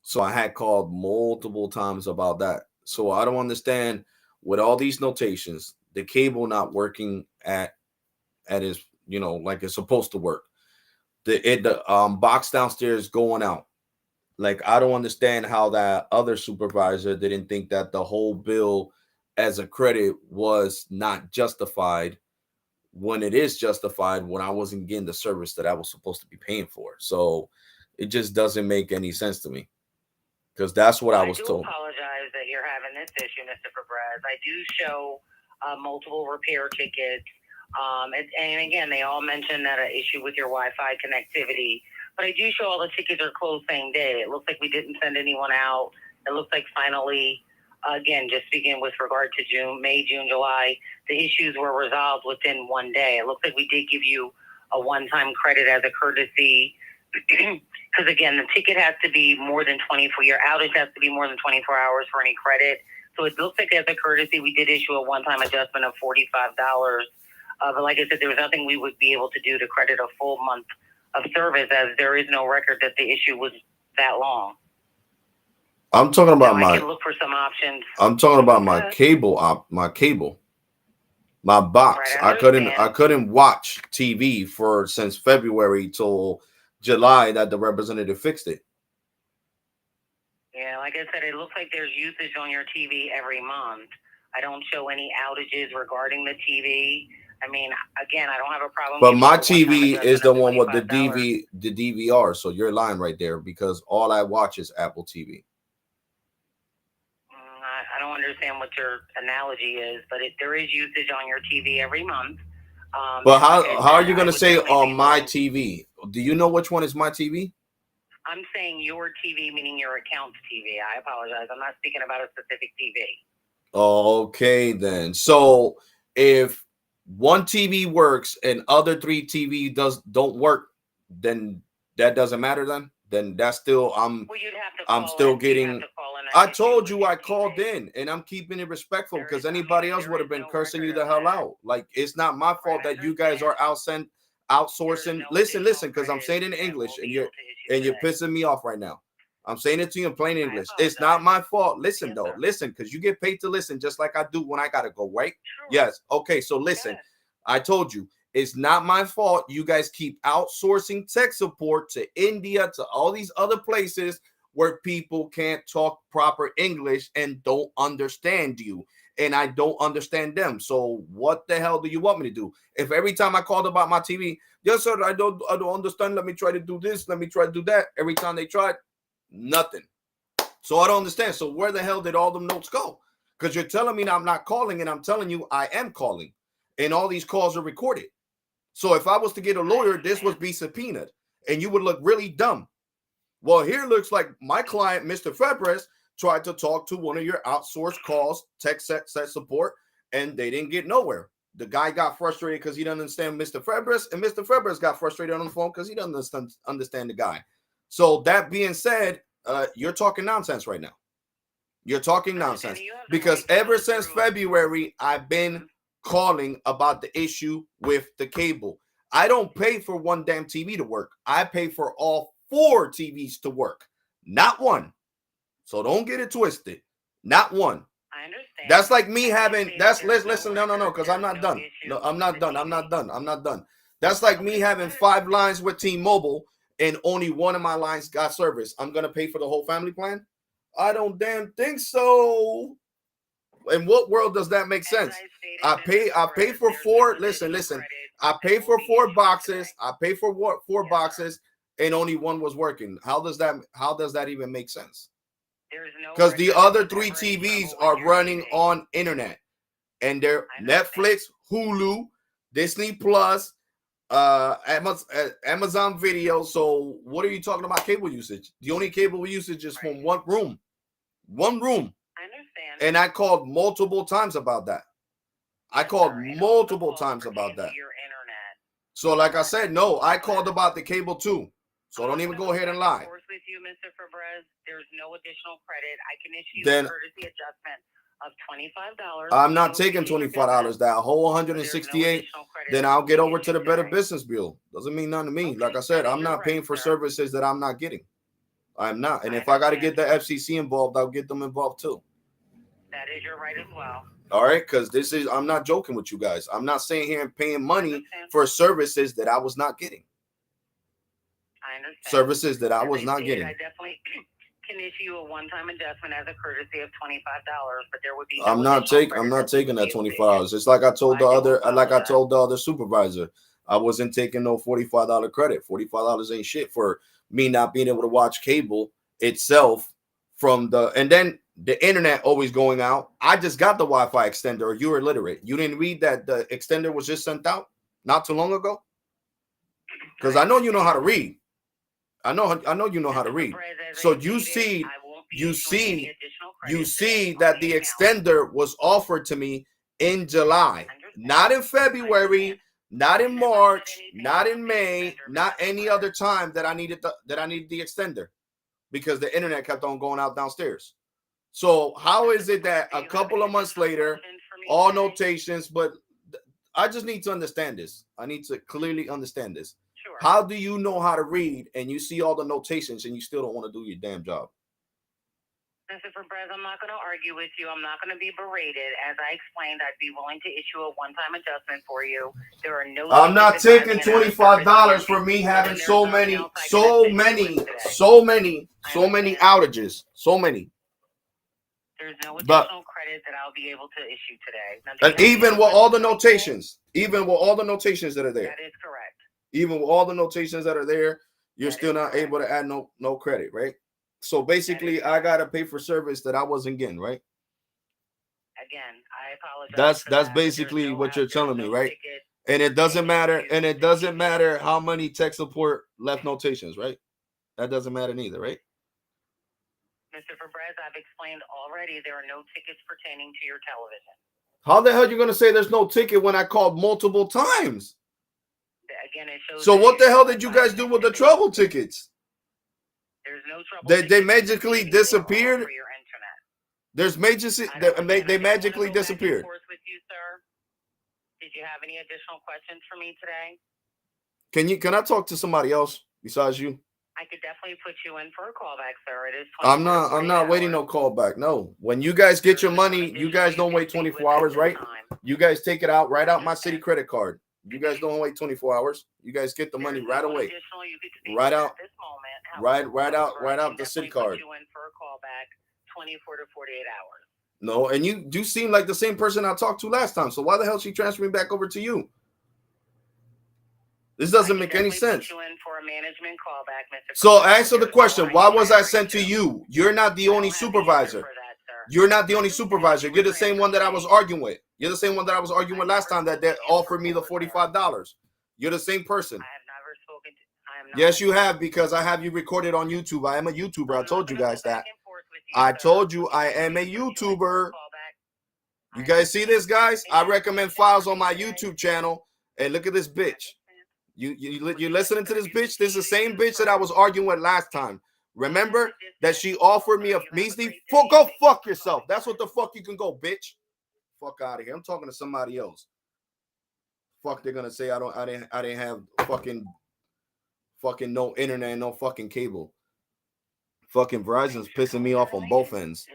So I had called multiple times about that. So I don't understand with all these notations, the cable not working at its, like it's supposed to work. The box downstairs going out. Like I don't understand how that other supervisor didn't think that the whole bill as a credit was not justified when it is justified when I wasn't getting the service that I was supposed to be paying for. So it just doesn't make any sense to me because that's what Well, I I was do told. apologize that you're having this issue, Mr. Fabrez. I do show multiple repair tickets. And again, they all mention that an issue with your Wi-Fi connectivity. But I do show all the tickets are closed same day. It looks like we didn't send anyone out. It looks like finally, again, just speaking with regard to June, May, June, July, the issues were resolved within one day. It looks like we did give you a one-time credit as a courtesy. Because again, the ticket has to be more than 24. Your outage has to be more than 24 hours for any credit. So it looks like as a courtesy, we did issue a one-time adjustment of $45. But like I said, there was nothing we would be able to do to credit a full month of service, as there is no record that the issue was that long. I'm talking about I can look for some options. I'm talking about my cable, my box. Right, I couldn't watch TV for since February till July that the representative fixed it. Yeah, like I said, it looks like there's usage on your TV every month. I don't show any outages regarding the TV. I mean, again, I don't have a problem. But my TV is the one with the DVR. So you're lying right there because all I watch is Apple TV. I don't understand what your analogy is, but there is usage on your TV every month. But how are you going to say on my TV? Do you know which one is my TV? I'm saying your TV, meaning your account's TV. I apologize. I'm not speaking about a specific TV. Okay, then. So if one TV works and other three TV don't work, then that doesn't matter. Then that's still well, I'm still getting. I told you I called in, and I'm keeping it respectful because anybody else would have been cursing you the hell out. Like it's not my fault that you guys are outsourcing. Listen, because I'm saying it in English, and you're pissing me off right now. I'm saying it to you in plain English. It's not my fault. Listen, listen, because you get paid to listen, just like I do when I gotta go, right? Yes. Okay. So listen, I told you it's not my fault. You guys keep outsourcing tech support to India, to all these other places where people can't talk proper English and don't understand you. And I don't understand them. So what the hell do you want me to do? If every time I called about my TV, yes, sir, I don't understand. Let me try to do this. Let me try to do that. Every time they tried, nothing. So I don't understand. So where the hell did all them notes go? Because you're telling me I'm not calling, and I'm telling you I am calling. And all these calls are recorded. So if I was to get a lawyer, this would be subpoenaed. And you would look really dumb. Well, here looks like my client, Mr. Febres, tried to talk to one of your outsourced calls, tech set support, and they didn't get nowhere. The guy got frustrated because he doesn't understand Mr. Febres, and Mr. Febres got frustrated on the phone because he doesn't understand the guy. So that being said, you're talking nonsense right now. You're talking nonsense because ever since February, I've been calling about the issue with the cable. I don't pay for one damn TV to work. I pay for all 4 TVs to work, not one. So don't get it twisted. Not one. I understand. That's like me having. Listen. No. Because I'm not done. No, I'm not done. That's like me having 5 lines with T-Mobile and only one of my lines got service. I'm gonna pay for the whole family plan? I don't damn think so. In what world does that make sense? I pay for 4. Listen. I pay for 4 boxes. I pay for 4 boxes, and only one was working. How does that even make sense? Because the other 3 TVs are running on internet, and they're Netflix, Hulu, Disney Plus, Amazon Video. So what are you talking about cable usage? The only cable usage is from one room. I understand. And I called multiple times about that. So like I said, no, I called about the cable too. So don't even go ahead and lie. With you, Mr. Fabrez, there's no additional credit. I can issue a courtesy adjustment of $25. I'm not taking $25. That whole 168, then I'll get over to the Better Business Bureau. Doesn't mean nothing to me. Like I said, I'm not paying for services that I'm not getting. I'm not. And if I got to get the FCC involved, I'll get them involved too. That is your right as well. All right, because I'm not joking with you guys. I'm not saying here and paying money for services that I was not getting. I understand. Services that I was not getting. I definitely can issue you a one-time adjustment as a courtesy of $25, but there would be. I'm not taking that $25. It's like I told the other supervisor. I wasn't taking no $45 credit. $45 ain't shit for me not being able to watch cable itself and then the internet always going out. I just got the Wi-Fi extender, or you're illiterate. You didn't read that the extender was just sent out not too long ago? Because I know you know how to read. I know you know how to read. So you see that the extender was offered to me in July, not in February, not in March, not in May, not any other time that I needed the extender, because the internet kept on going out downstairs. So how is it that a couple of months later, all notations, but I just need to understand this. I need to clearly understand this. Sure. How do you know how to read and you see all the notations and you still don't want to do your damn job? Mr. Fabrez, I'm not going to argue with you. I'm not going to be berated. As I explained, I'd be willing to issue a one-time adjustment for you. There are no. I'm not taking $25 for me having so many outages. So many. There's no additional credit that I'll be able to issue today. And even with all the notations, that are there. That is correct. Even with all the notations that are there, you're still not able to add no credit, right? So basically, I gotta pay for service that I wasn't getting, right? Again, I apologize. That's basically what you're telling me, right? And it doesn't matter. And it doesn't matter how many tech support left notations, right? That doesn't matter neither, right? Mr. Fabrez, I've explained already there are no tickets pertaining to your television. How the hell are you going to say there's no ticket when I called multiple times? Again, it shows. So what the hell did you guys do with the trouble tickets? There's no trouble. They magically disappeared. There's they magically disappeared. With you, sir. Did you have any additional questions for me today? Can I talk to somebody else besides you? I could definitely put you in for a callback, sir. It is. I'm not waiting no callback. No. When you guys get your money, you guys don't wait 24 hours, right? You guys take it out right out my city credit card. You guys don't wait 24 hours. You guys get the money right away. Right out the city card. You in for a callback 24 to 48 hours. No, and you do seem like the same person I talked to last time. So why the hell she transferring back over to you? This doesn't make any sense. You in for a management callback, Mr. So answer the question. Why was I sent to you? You're not the only supervisor. You're not the only supervisor. You're the same one that I was arguing with. You're the same one that I was arguing with last time that they offered me the $45. You're the same person. I have never spoken to. Yes, you have, because I have you recorded on YouTube. I am a YouTuber. I told you guys that. I told you I am a YouTuber. You guys see this, guys? I recommend files on my YouTube channel. And look at this bitch. You're listening to this bitch? This is the same bitch that I was arguing with last time. Remember that she offered me a measly. Go fuck yourself. That's what the fuck you can go, bitch. Fuck out of here. I'm talking to somebody else. Fuck, they're gonna say I didn't have fucking no internet and no fucking cable. Fucking Verizon's pissing me off on both ends.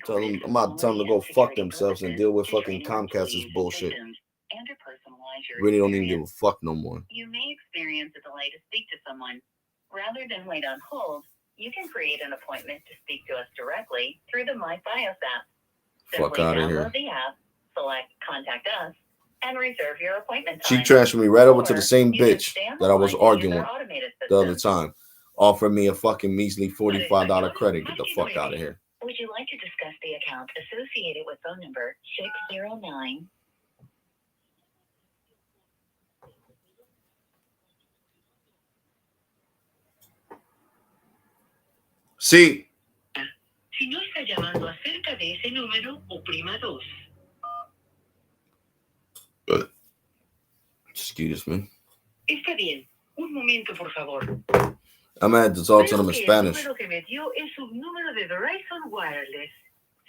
I'm about to tell them to go fuck themselves and deal with fucking Comcast's bullshit. Really don't even give a fuck no more. You may experience a delay to speak to someone. Rather than wait on hold, you can create an appointment to speak to us directly through the My Fios app. Fuck out of here. Download the app, select Contact Us, and reserve your appointment time. She transferred me right over to the same bitch that I was arguing with the other time. Offered me a fucking measly $45 credit. Get the fuck out of here. Would you like to discuss the account associated with phone number 609? Sí. Si no está llamando acerca de ese número, oprima 2. Excuse me. Está bien. Un momento, por favor. I'm gonna have to talk to them in Spanish. El número que me dio es un número de Verizon Wireless.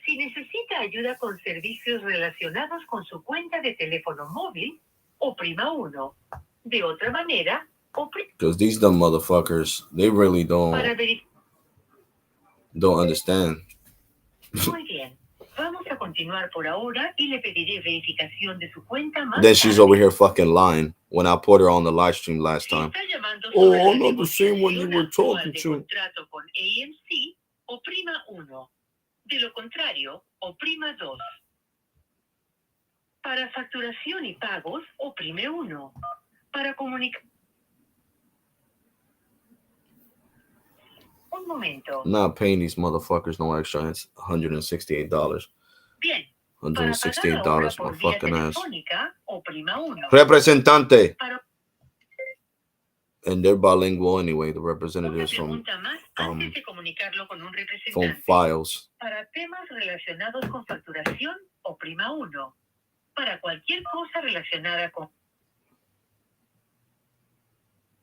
Si necesita ayuda con servicios relacionados con su cuenta de teléfono móvil, oprima 1. De otra manera, Because these dumb motherfuckers, they really don't understand. Muy bien. Vamos a continuar por ahora y le pediré verificación de su cuenta más Then she's over here fucking lying when I put her on the live stream last time. Oh, I'm not the same one you were talking to. Contrato con AMC, oprima 1. De lo contrario, oprima 2. Para facturación y pagos, oprime 1. Para comunicar... Un momento. I'm not paying these motherfuckers no extra. It's $168. Bien. $168, my fucking ass. Oprima 1. Representante. And they're bilingual anyway, the representatives from Files. Para temas relacionados con facturación, oprima 1. Para cualquier cosa relacionada con...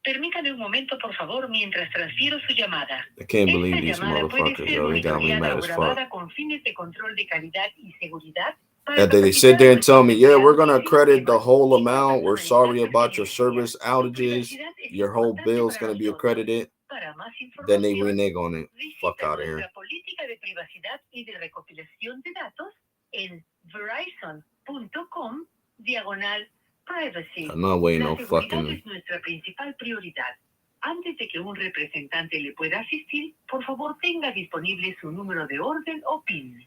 Permítame un momento, por favor, mientras transfiero su llamada. I can't believe these motherfuckers, yo. They got me mad as fuck. Con fines de control de calidad y seguridad. And they sit there and tell me, yeah, we're going to credit the whole amount. We're sorry about your service outages. Your whole bill is going to be accredited. Then they renege on it. Fuck out of here. Política de privacidad y de recopilación de datos en Verizon.com/privacy. I'm not waiting no fucking... es nuestra principal prioridad. Antes de que un representante le pueda asistir, por favor tenga disponible su número de orden o PIN.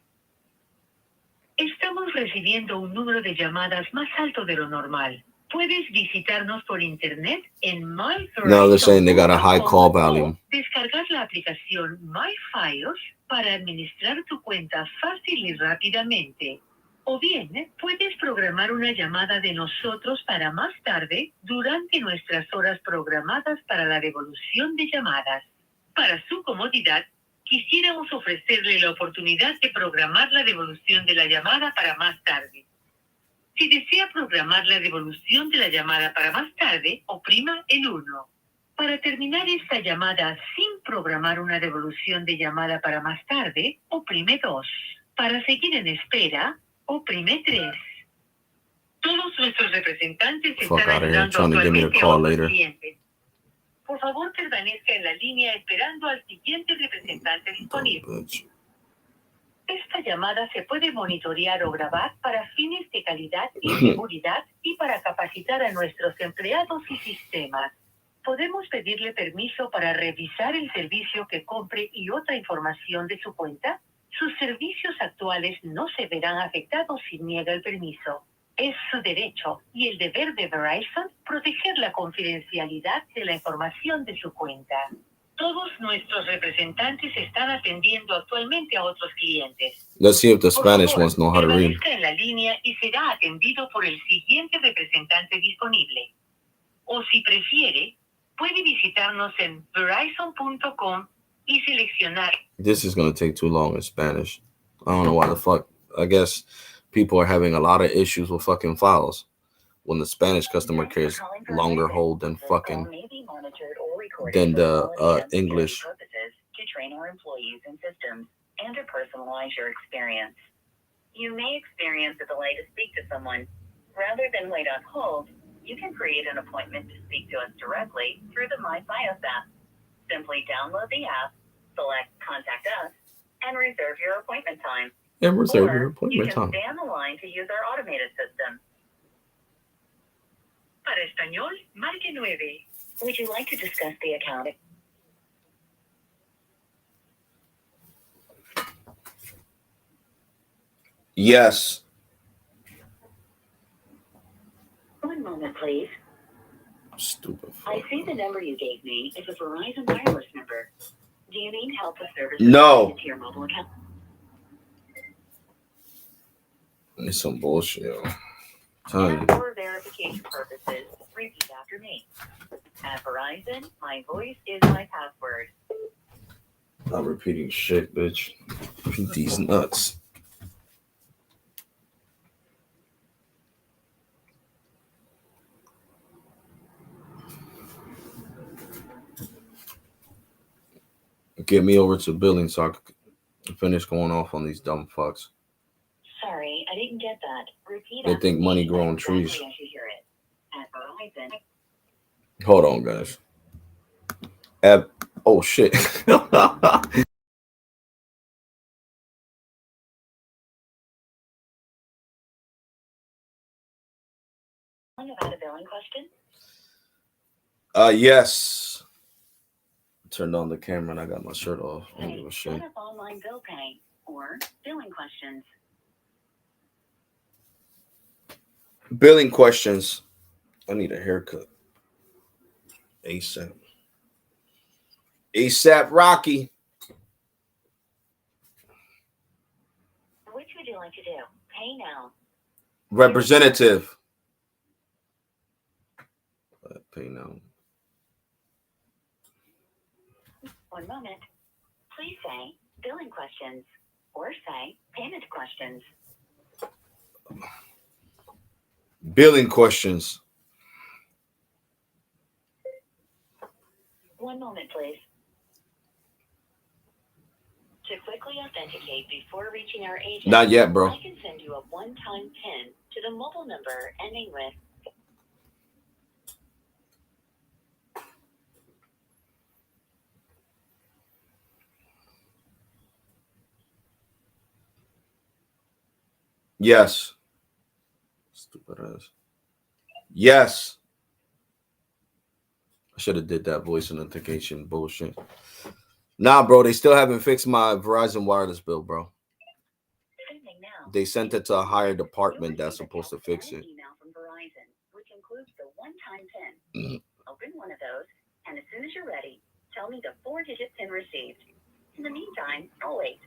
Estamos recibiendo un número de llamadas más alto de lo normal. Puedes visitarnos por internet en MyFiles. No, they're saying they got a high call volume. Descargar la aplicación MyFiles para administrar tu cuenta fácil y rápidamente. O bien, puedes programar una llamada de nosotros para más tarde durante nuestras horas programadas para la devolución de llamadas. Para su comodidad, quisiéramos ofrecerle la oportunidad de programar la devolución de la llamada para más tarde. Si desea programar la devolución de la llamada para más tarde, oprima el 1. Para terminar esta llamada sin programar una devolución de llamada para más tarde, oprime 2. Para seguir en espera, oprime 3. Todos nuestros representantes están ayudando actualmente a otros clientes. Por favor, permanezca en la línea esperando al siguiente representante disponible. Esta llamada se puede monitorear o grabar para fines de calidad y seguridad y para capacitar a nuestros empleados y sistemas. ¿Podemos pedirle permiso para revisar el servicio que compre y otra información de su cuenta? Sus servicios actuales no se verán afectados si niega el permiso. Es su derecho y el deber de Verizon proteger la confidencialidad de la información de su cuenta. Todos nuestros representantes están atendiendo actualmente a otros clientes. Let's see if the Spanish ones know how to read. Permanezca en la línea y será atendido por el siguiente representante disponible. O si prefiere, puede visitarnos en Verizon.com y seleccionar. This is going to take too long in Spanish. I don't know why the fuck. I guess people are having a lot of issues with fucking files when the Spanish customer care is longer hold than fucking than the English. To train our employees and systems and to personalize your experience. You may experience a delay to speak to someone. Rather than wait on hold, you can create an appointment to speak to us directly through the MyFiles app. Simply download the app, select Contact Us, and reserve your appointment time. And reserve your You appointment can time. stay on the line to use our automated system. Para español, marque 9. Would you like to discuss the account? Yes. One moment, please. Stupid. I see the number you gave me is a Verizon wireless number. Do you need help with service? No. To your mobile account? It's some bullshit, yo. For verification purposes, repeat after me. At Verizon, my voice is my password. I'm repeating shit, bitch. Beat these nuts. Get me over to billing so I can finish going off on these dumb fucks. Sorry, I didn't get that. Repeat. They think money grow on trees. Exactly as you hear it. At Verizon. Hold on, guys. Oh shit. About a billing question? Yes. Turned on the camera and I got my shirt off. I don't give a shit. Set up online bill pay or billing questions. Billing questions. I need a haircut. ASAP. ASAP Rocky. Which would you like to do? Pay now. Representative. Pay now. One moment. Please say billing questions or say payment questions. Billing questions. One moment, please. To quickly authenticate before reaching our agent, Not yet, bro. I can send you a one-time PIN to the mobile number ending with. Yes. Stupid ass. Yes. I should have did that voice authentication bullshit. Nah, bro, they still haven't fixed my Verizon wireless bill, bro. They sent it to a higher department that's supposed to fix it. Email from Verizon, which includes the one-time PIN. Open one of those, and as soon as you're ready, tell me the 4-digit PIN received. In the meantime, I'll wait.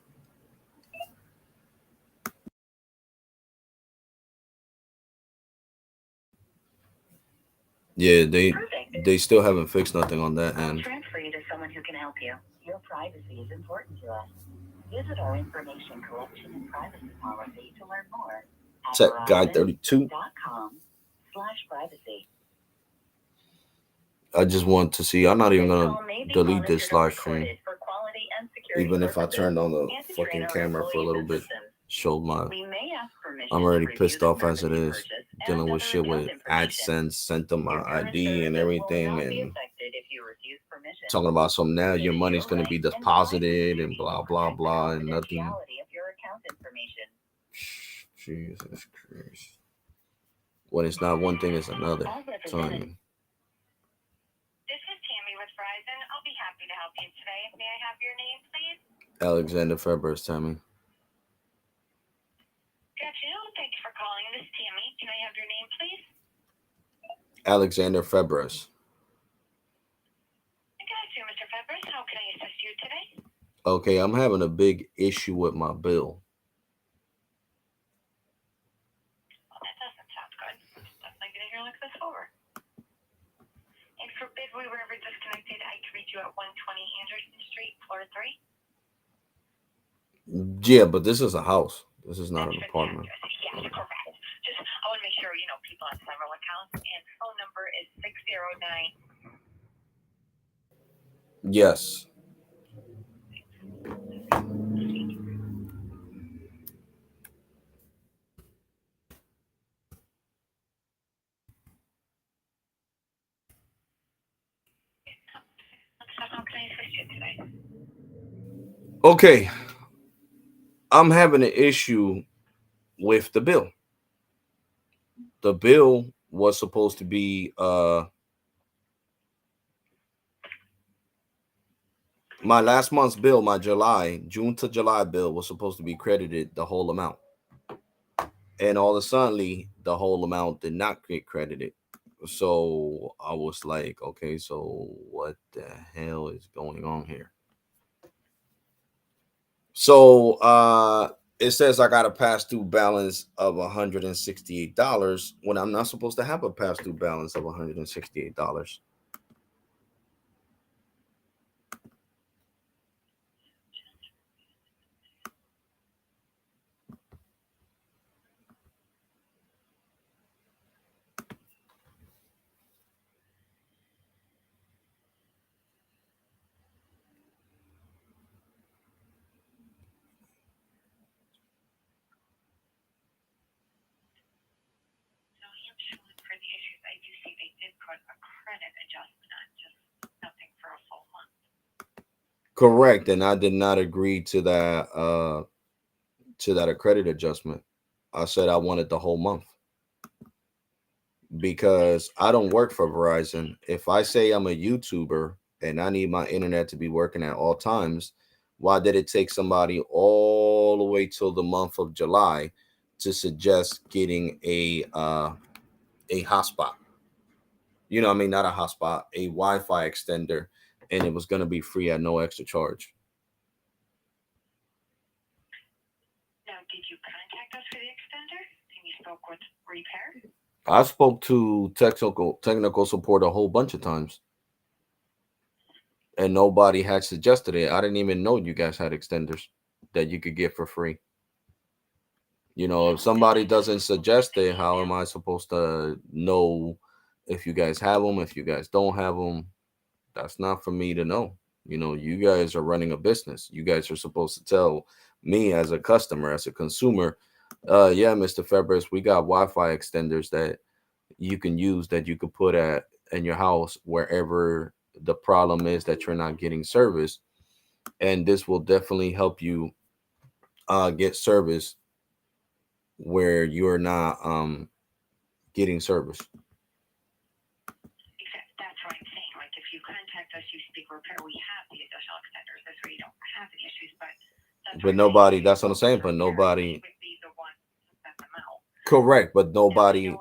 Yeah, they still haven't fixed nothing on that I'll end. transfer you to someone who can help you. Your privacy is important to us. Visit our information collection and privacy policy to learn more at Tech Guy 32. Verizon.com/privacy. I just want to see. I'm not even gonna delete this live stream, even if I turned on the fucking camera for a little bit. Showed my. I'm already pissed off as it is, dealing with shit with AdSense. Sent them my ID and everything, and talking about some now your money's gonna be deposited and blah blah blah and nothing. Jesus Christ. When it's not one thing, it's another. Telling you. This is Tammy with Verizon. I'll be happy to help you today. May I have your name, please? Alexander Febres, Tammy. Good afternoon. Thank you for calling. This is Tammy. Can I have your name, please? Alexander Febres. I got you, Mr. Febres. How can I assist you today? Okay, I'm having a big issue with my bill. Well, that doesn't sound good. Definitely going to hear like this over. And forbid we were ever disconnected, I could reach you at 120 Anderson Street, floor 3. Yeah, but this is a house. This is not an apartment. Yes, correct. Just, I want to make sure, people have several accounts, and phone number is 609. Yes. How can I assist you today? Okay. I'm having an issue with the bill. The bill was supposed to be my last month's bill, my June to July bill was supposed to be credited the whole amount. And all of a sudden, the whole amount did not get credited. So I was like, okay, so what the hell is going on here? So it says I got a past due balance of $168 when I'm not supposed to have a past due balance of $168. For the issues, I do see they did put a credit adjustment on, just nothing for a full month. Correct, and I did not agree to that credit adjustment. I said I wanted the whole month because I don't work for Verizon. If I say I'm a YouTuber and I need my internet to be working at all times, why did it take somebody all the way till the month of July to suggest getting a hotspot? You know, what I mean, not a hotspot, a Wi-Fi extender, and it was going to be free at no extra charge. Now, did you contact us for the extender? And you spoke with Repair? I spoke to technical support a whole bunch of times, and nobody had suggested it. I didn't even know you guys had extenders that you could get for free. You know, if somebody doesn't suggest it, how am I supposed to know if you guys have them, if you guys don't have them? That's not for me to know. You know, you guys are running a business. You guys are supposed to tell me as a customer, as a consumer, yeah, Mr. Febres, we got Wi-Fi extenders that you can use, that you could put at in your house wherever the problem is that you're not getting service, and this will definitely help you get service where you're not getting service. Exactly. That's what I'm saying. Like, if you contact us, you speak Repair, we have the additional extenders. That's where you don't have any issues, but Nobody, that's what I'm saying, but nobody would be the one to send them out. correct, but nobody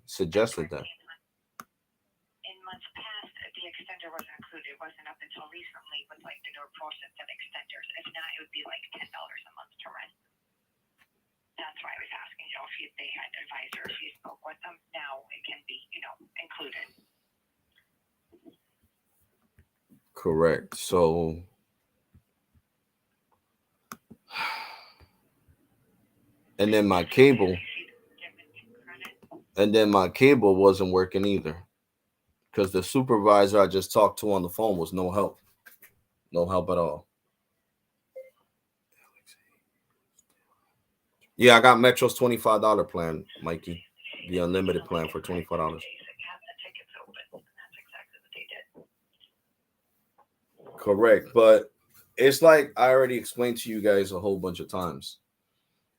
suggested that. In months past, the extender wasn't included. It wasn't up until recently with like the newer process of extenders. If not, it would be like $10 a month to rent. That's why I was asking, if they had advisors, you spoke with them. Now it can be, included. Correct. So and then my cable wasn't working either, because the supervisor I just talked to on the phone was no help at all. Yeah, I got Metro's $25 plan, Mikey, the unlimited plan for $25. Correct, but it's like I already explained to you guys a whole bunch of times.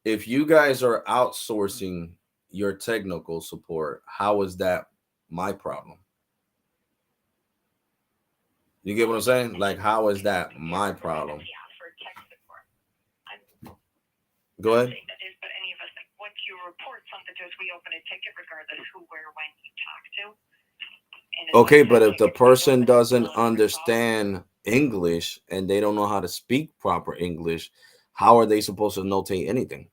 If you guys are outsourcing your technical support, how is that my problem? You get what I'm saying? Like, how is that my problem? Go ahead. But any of us, like, once you report something to us, we open a ticket regardless who, where, when you talk to. Okay, but if the person doesn't understand English and they don't know how to speak proper English, how are they supposed to notate anything?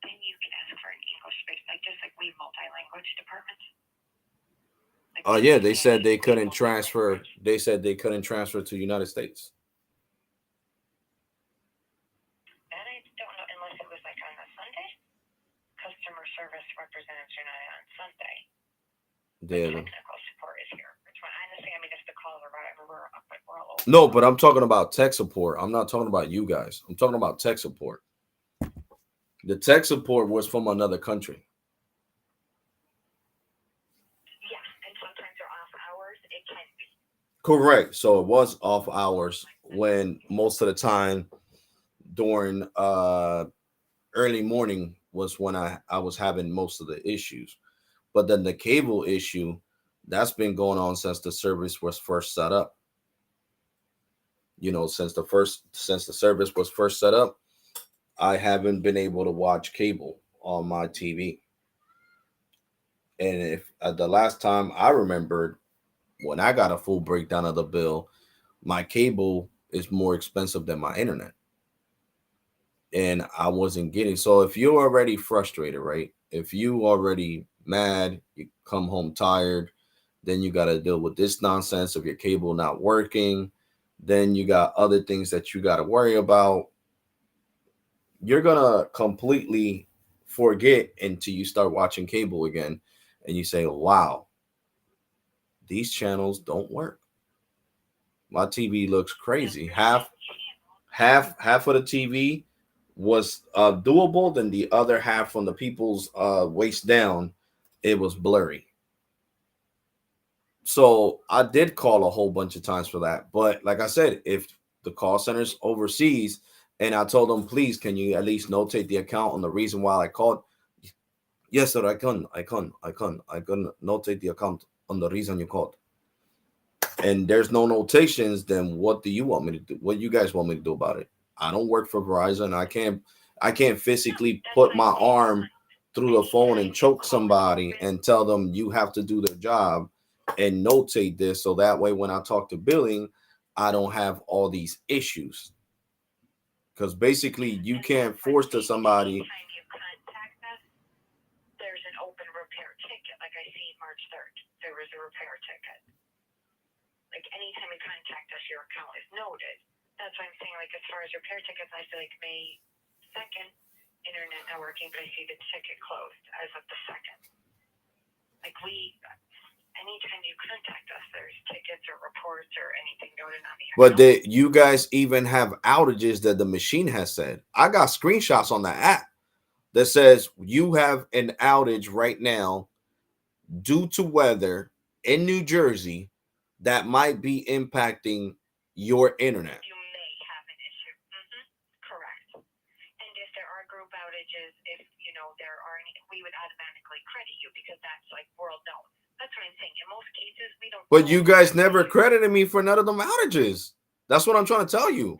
Then you can ask for an English space, just like we multi-language department. Oh yeah, they said they couldn't transfer. They said they couldn't transfer to United States. And I don't know, unless it was like on a Sunday. Customer service representatives are not on Sunday. Technical support is here. Honestly, I mean, if the calls or whatever, we're all over. No, but I'm talking about tech support. I'm not talking about you guys. I'm talking about tech support. The tech support was from another country. Yeah, and sometimes they're off hours. It can be. Correct. So it was off hours when most of the time during early morning was when I was having most of the issues. But then the cable issue, that's been going on since the service was first set up. You know, since the service was first set up, I haven't been able to watch cable on my TV. And if the last time I remembered, when I got a full breakdown of the bill, my cable is more expensive than my internet. And I wasn't getting. So if you're already frustrated, right? If you already mad, you come home tired, then you got to deal with this nonsense of your cable not working. Then you got other things that you got to worry about. You're going to completely forget until you start watching cable again. And you say, wow, these channels don't work. My TV looks crazy. Half of the TV was doable, then the other half from the people's waist down, it was blurry. So I did call a whole bunch of times for that. But like I said, if the call center's overseas and I told them, please, can you at least notate the account on the reason why I called? Yes, sir, I can notate the account on the reason you called. And there's no notations, then what do you want me to do? What you guys want me to do about it? I don't work for Verizon. I can't physically put my arm through the phone and choke somebody and tell them you have to do their job and notate this so that way when I talk to billing, I don't have all these issues. Because basically you can't force to somebody. There's an open repair ticket. Like I see March 3rd, there was a repair ticket. Like anytime you contact us, your account is noted. That's why I'm saying, like, as far as repair tickets, I feel like May 2nd, internet not working, but I see the ticket closed as of the 2nd. Like, anytime you contact us, there's tickets or reports or anything noted on the account. But you guys even have outages that the machine has said. I got screenshots on the app that says you have an outage right now due to weather in New Jersey that might be impacting your internet. You may have an issue. Correct. And if there are group outages, if there are any, we would automatically credit you because that's like world known. That's what I'm saying. In most cases, we don't. But you guys never credited me for none of them outages. That's what I'm trying to tell you.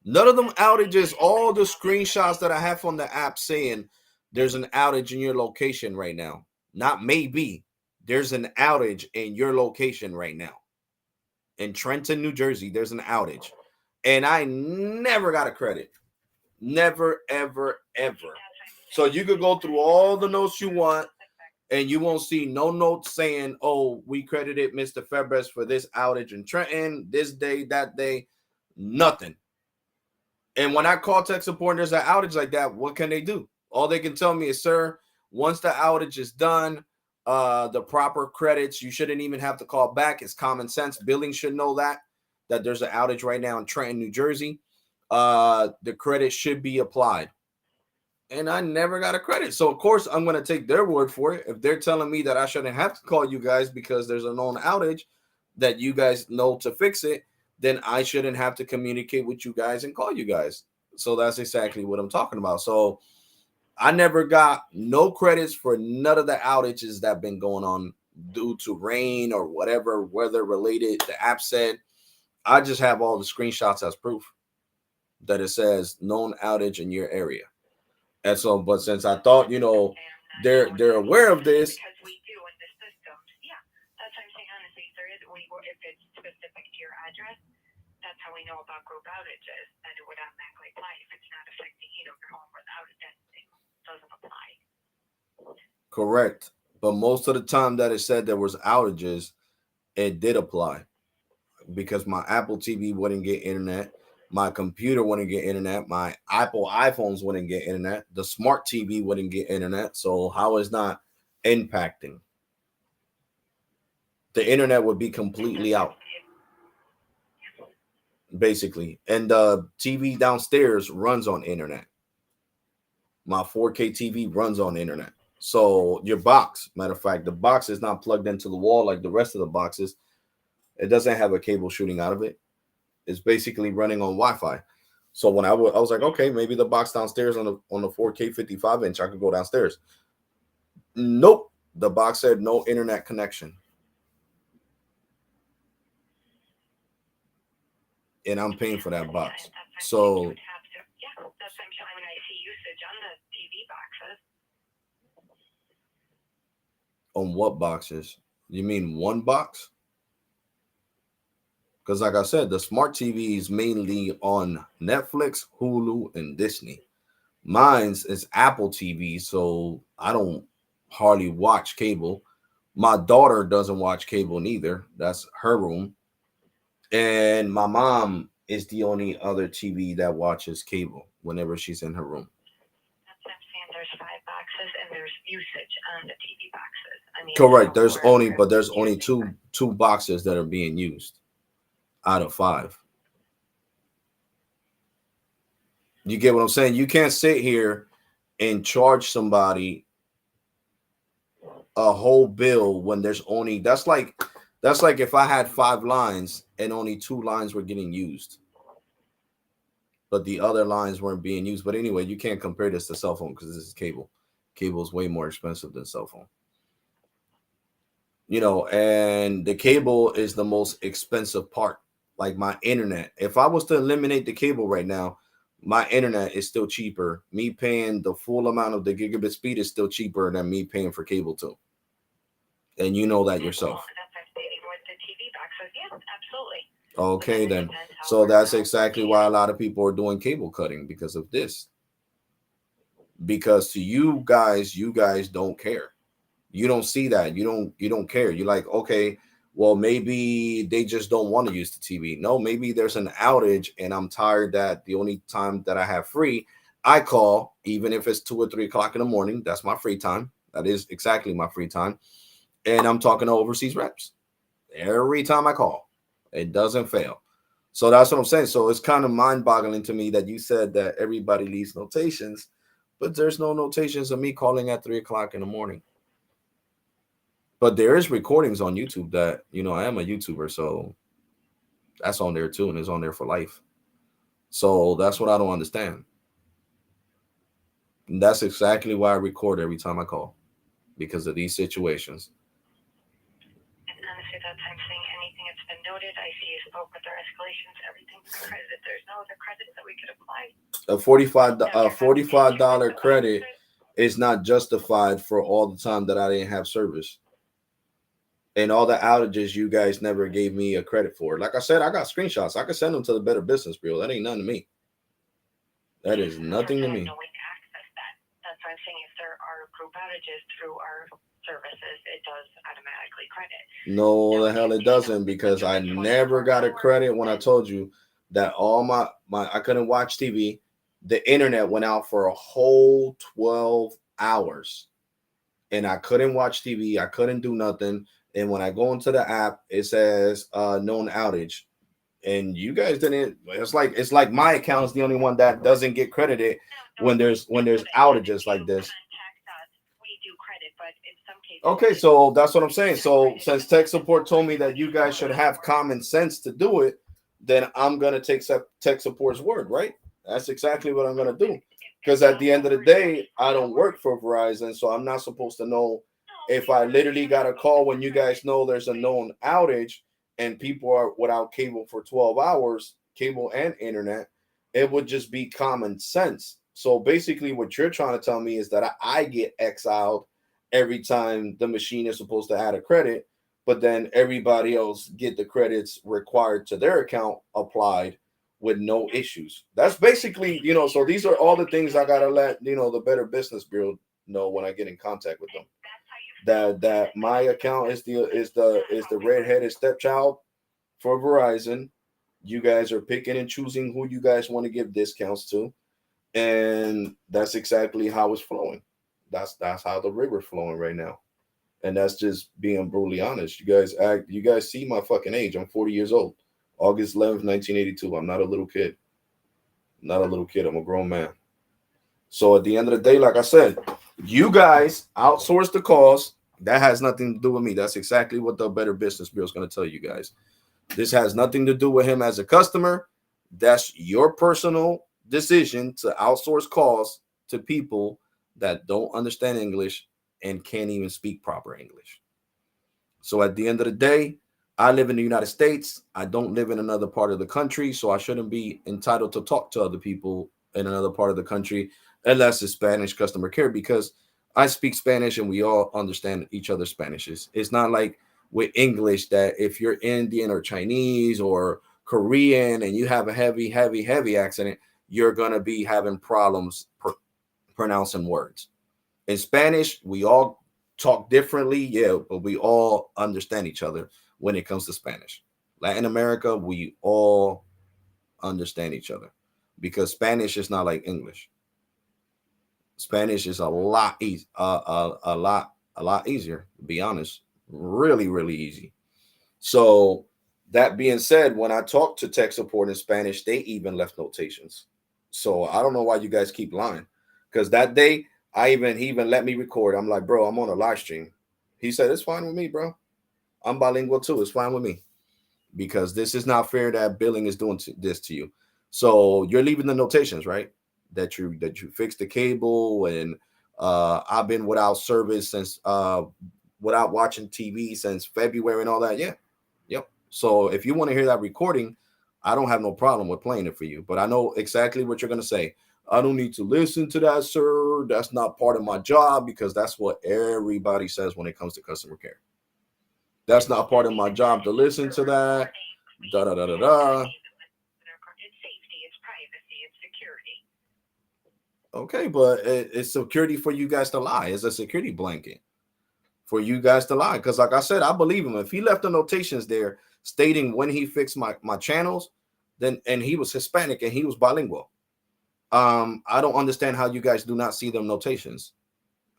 None of them outages, all the screenshots that I have on the app saying there's an outage in your location right now. Not maybe. There's an outage in your location right now. In Trenton, New Jersey, there's an outage. And I never got a credit. Never, ever, ever. So you could go through all the notes you want and you won't see no notes saying, oh, we credited Mr. Febres for this outage in Trenton, this day, that day. Nothing. And when I call tech support and there's an outage like that, what can they do? All they can tell me is, sir, once the outage is done, the proper credits, you shouldn't even have to call back. It's common sense. Billing should know that there's an outage right now in Trenton, New Jersey. The credit should be applied. And I never got a credit. So, of course, I'm going to take their word for it. If they're telling me that I shouldn't have to call you guys because there's a known outage that you guys know to fix it, then I shouldn't have to communicate with you guys and call you guys. So that's exactly what I'm talking about. So I never got no credits for none of the outages that have been going on due to rain or whatever weather related. The app said, I just have all the screenshots as proof that it says known outage in your area. And so, but since I thought, they're aware of this. Because we do in the systems. Yeah, that's what I'm saying. Honestly, if it's specific to your address, that's how we know about group outages, that it would automatically apply. If it's not affecting your home without it, then it doesn't apply. Correct. But most of the time that it said there was outages, it did apply because my Apple TV wouldn't get internet. My computer wouldn't get internet. My Apple iPhones wouldn't get internet. The smart TV wouldn't get internet. So how is not impacting? The internet would be completely out, basically. And the TV downstairs runs on internet. My 4K TV runs on internet. So your box, matter of fact, the box is not plugged into the wall like the rest of the boxes. It doesn't have a cable shooting out of it. It's basically running on Wi-Fi. So when I was like, okay, maybe the box downstairs on the 4K 55-inch, I could go downstairs. Nope. The box said no internet connection. And I'm paying for that box. So yeah, that's what I'm showing. I mean, I see usage on the TV boxes. On what boxes? You mean one box? Because like I said, the smart TV is mainly on Netflix, Hulu, and Disney. Mine's is Apple TV, so I don't hardly watch cable. My daughter doesn't watch cable neither. That's her room. And my mom is the only other TV that watches cable whenever she's in her room. That's what I'm saying. There's 5 boxes and there's usage on the TV boxes. I mean, correct. There's only two boxes that are being used out of 5. You get what I'm saying? You can't sit here and charge somebody a whole bill when there's only that's like if I had 5 lines and only 2 lines were getting used, but the other lines weren't being used. But anyway, you can't compare this to cell phone because this is cable. Cable is way more expensive than cell phone. You know, and the cable is the most expensive part. Like my internet, if I was to eliminate the cable right now, my internet is still cheaper. Me paying the full amount of the gigabit speed is still cheaper than me paying for cable too. And you know that yourself. With the TV boxes, yes, absolutely. Okay, then. So that's exactly why a lot of people are doing cable cutting because of this. Because to you guys don't care. You don't see that. You don't care. You're like, okay, well, maybe they just don't want to use the TV. No, maybe there's an outage and I'm tired that the only time that I have free, I call, even if it's 2 or 3 o'clock in the morning. That's my free time. That is exactly my free time. And I'm talking to overseas reps every time I call. It doesn't fail. So that's what I'm saying. So it's kind of mind-boggling to me that you said that everybody leaves notations, but there's no notations of me calling at 3 o'clock in the morning. But there is recordings on YouTube that, you know, I am a YouTuber, so that's on there too, and it's on there for life. So that's what I don't understand. And that's exactly why I record every time I call, because of these situations. And honestly, that I'm saying anything that's been noted, I see you spoke with our escalations, everything's credited. There's no other credits that we could apply. A $45 credit is not justified for all the time that I didn't have service. And all the outages you guys never gave me a credit for. Like I said, I got screenshots. I can send them to the Better Business Bureau. That ain't nothing to me. That is nothing to me. No way to access that. That's why I'm saying if there are group outages through our services, it does automatically credit. No, the hell it doesn't, because I never got a credit when I told you that all my I couldn't watch TV. The internet went out for a whole 12 hours and I couldn't watch TV. I couldn't do nothing. And when I go into the app, it says known outage. And you guys didn't. It's like my account is the only one that doesn't get credited when there's outages like this. Okay, so that's what I'm saying. So since tech support told me that you guys should have common sense to do it, then I'm gonna take tech support's word, right? That's exactly what I'm gonna do. Because at the end of the day, I don't work for Verizon, so I'm not supposed to know if I literally got a call when you guys know there's a known outage and people are without cable for 12 hours, cable and internet. It would just be common sense. So basically, what you're trying to tell me is that I get exiled every time the machine is supposed to add a credit, but then everybody else get the credits required to their account applied with no issues. That's basically, you know, so these are all the things I gotta let, you know, the Better Business Bureau know when I get in contact with them. That my account is the redheaded stepchild for Verizon. You guys are picking and choosing who you guys want to give discounts to, and that's exactly how it's flowing. That's how the river's flowing right now, and that's just being brutally honest. You guys see my fucking age. I'm 40 years old. August 11th, 1982. I'm not a little kid. Not a little kid. I'm a grown man. So at the end of the day, like I said, you guys outsource the calls. That has nothing to do with me. That's exactly what the Better Business Bureau is going to tell you guys. This has nothing to do with him as a customer. That's your personal decision to outsource calls to people that don't understand English and can't even speak proper English. So at the end of the day, I live in the United States. I don't live in another part of the country, so I shouldn't be entitled to talk to other people in another part of the country unless it's Spanish customer care, because I speak Spanish and we all understand each other's Spanishes. It's not like with English that if you're Indian or Chinese or Korean and you have a heavy accent, you're going to be having problems pronouncing words. In Spanish, we all talk differently, yeah, but we all understand each other when it comes to Spanish. Latin America, we all understand each other because Spanish is not like English. Spanish is a lot easy, a lot easier, to be honest. Really easy. So that being said, when I talk to tech support in Spanish, they even left notations. So I don't know why you guys keep lying. Because that day, he even let me record. I'm like, bro, I'm on a live stream. He said, it's fine with me, bro. I'm bilingual too. It's fine with me. Because this is not fair that billing is doing this to you. So you're leaving the notations, right? That you fixed the cable, and I've been without service since without watching TV since February and all that. Yeah. Yep. So if you want to hear that recording, I don't have no problem with playing it for you. But I know exactly what you're gonna say. I don't need to listen to that, sir. That's not part of my job, because that's what everybody says when it comes to customer care. That's not part of my job to listen to that. Da da da da da. It's safety, it's privacy, it's security. Okay, but it's security for you guys to lie. It's a security blanket for you guys to lie. Because like I said, I believe him. If he left the notations there stating when he fixed my channels, then, and he was Hispanic and he was bilingual. I don't understand how you guys do not see them notations.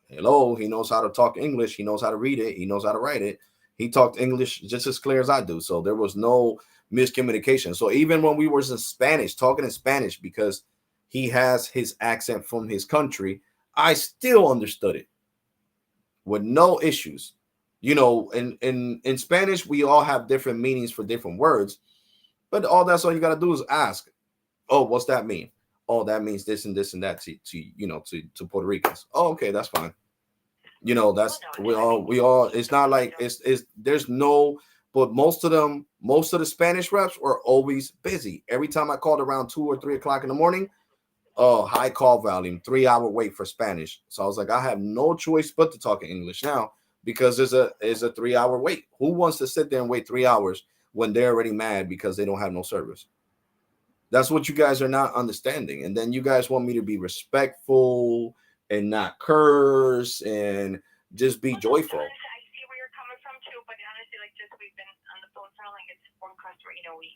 Hello, he knows how to talk English. He knows how to read it. He knows how to write it. He talked English just as clear as I do. So there was no miscommunication. So even when we were in Spanish, talking in Spanish, because he has his accent from his country, I still understood it with no issues. You know, in Spanish, we all have different meanings for different words, but that's all you got to do is ask. Oh, what's that mean? Oh, that means this and this and that to Puerto Ricans. Oh, okay, that's fine. You know, that's we all it's not like it's there's no, but most of the Spanish reps were always busy. Every time I called around 2 or 3 o'clock in the morning, oh, high call volume, 3 hour wait for Spanish. So I was like, I have no choice but to talk in English now, because there's a 3 hour wait. Who wants to sit there and wait 3 hours when they're already mad because they don't have no service? That's what you guys are not understanding. And then you guys want me to be respectful and not curse and just be joyful. I see where you're coming from too, but honestly, like, just we've been on the phone for like, it's one customer. You know, we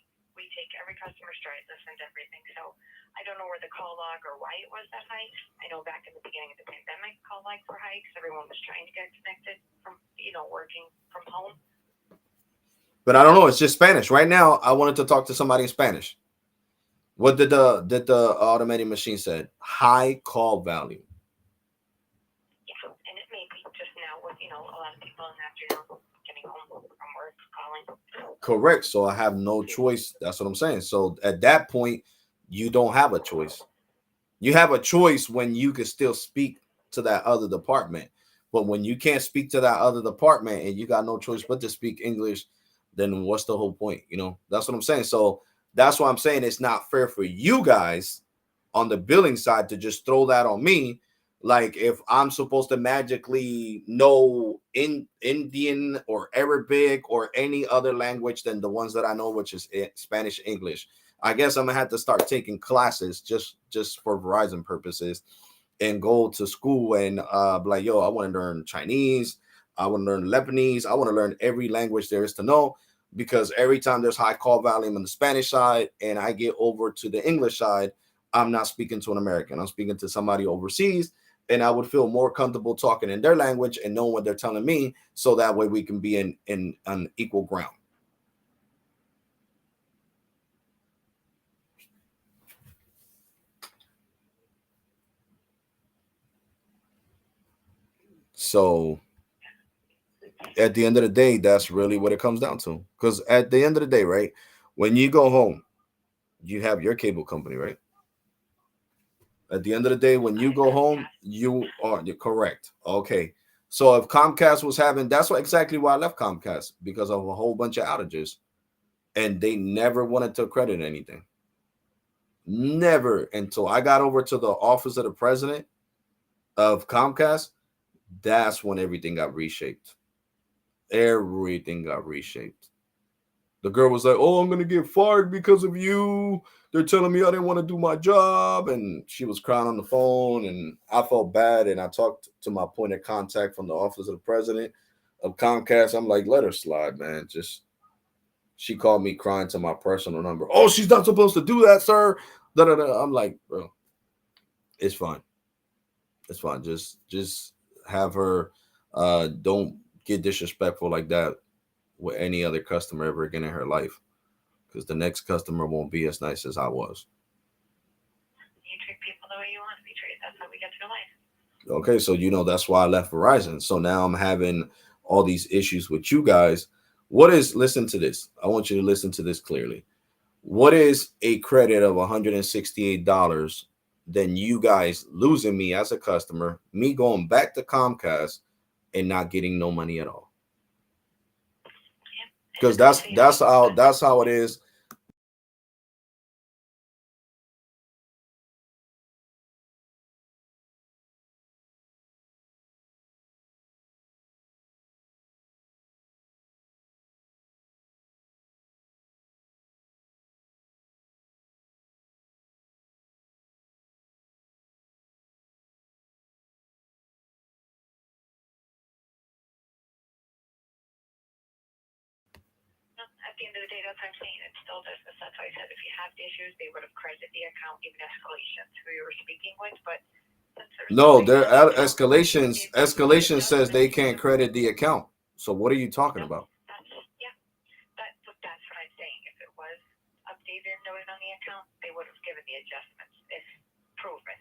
take every customer straight, listen to everything. So I don't know where the call log or why it was that high. I know back in the beginning of the pandemic, call logs were high because everyone was trying to get connected from, working from home. But I don't know. It's just Spanish right now. I wanted to talk to somebody in Spanish. What did the automated machine said? High call volume. Yeah, and it may be just now with a lot of people in the afternoon getting home from work calling. Correct. So I have no choice. That's what I'm saying. So at that point, you don't have a choice. You have a choice when you can still speak to that other department. But when you can't speak to that other department and you got no choice but to speak English, then what's the whole point? That's what I'm saying. So that's why I'm saying it's not fair for you guys on the billing side to just throw that on me. Like, if I'm supposed to magically know in Indian or Arabic or any other language than the ones that I know, which is Spanish, English, I guess I'm gonna have to start taking classes just for Verizon purposes, and go to school and be like, yo, I want to learn Chinese, I want to learn Lebanese, I want to learn every language there is to know, because every time there's high call volume on the Spanish side and I get over to the English side, I'm not speaking to an American. I'm speaking to somebody overseas, and I would feel more comfortable talking in their language and knowing what they're telling me, so that way we can be in an equal ground. So at the end of the day, that's really what it comes down to. Because at the end of the day, right, when you go home, you have your cable company, right? At the end of the day, when you go home, you're correct. Okay. So if Comcast was having, that's exactly why I left Comcast, because of a whole bunch of outages, and they never wanted to credit anything. Never, until I got over to the office of the president of Comcast. That's when everything got reshaped. Everything got reshaped. The girl was like, "Oh, I'm gonna get fired because of you. They're telling me I didn't want to do my job," and she was crying on the phone, and I felt bad. And I talked to my point of contact from the office of the president of Comcast. I'm like, "Let her slide, man." Just she called me crying to my personal number. "Oh, she's not supposed to do that, sir." Da, da, da. I'm like, "Bro, it's fine. It's fine. Just have her. Don't get disrespectful like that with any other customer ever again in her life, because the next customer won't be as nice as I was." you treat people the way you want to be treated. That's how we get through life. Okay, so that's why I left Verizon. So now I'm having all these issues with you guys. Listen to this. I want you to listen to this clearly. What is a credit of $168? Then you guys losing me as a customer, me going back to Comcast and not getting no money at all. Because that's how it is. At the end of the day, that's what I'm saying. It still does this. That's why I said if you have the issues, they would have credited the account, even Escalation, who you were speaking with. But no, their escalation says they can't credit the account. So what are you talking about? That's what I'm saying. If it was updated and noted on the account, they would have given the adjustments if proven.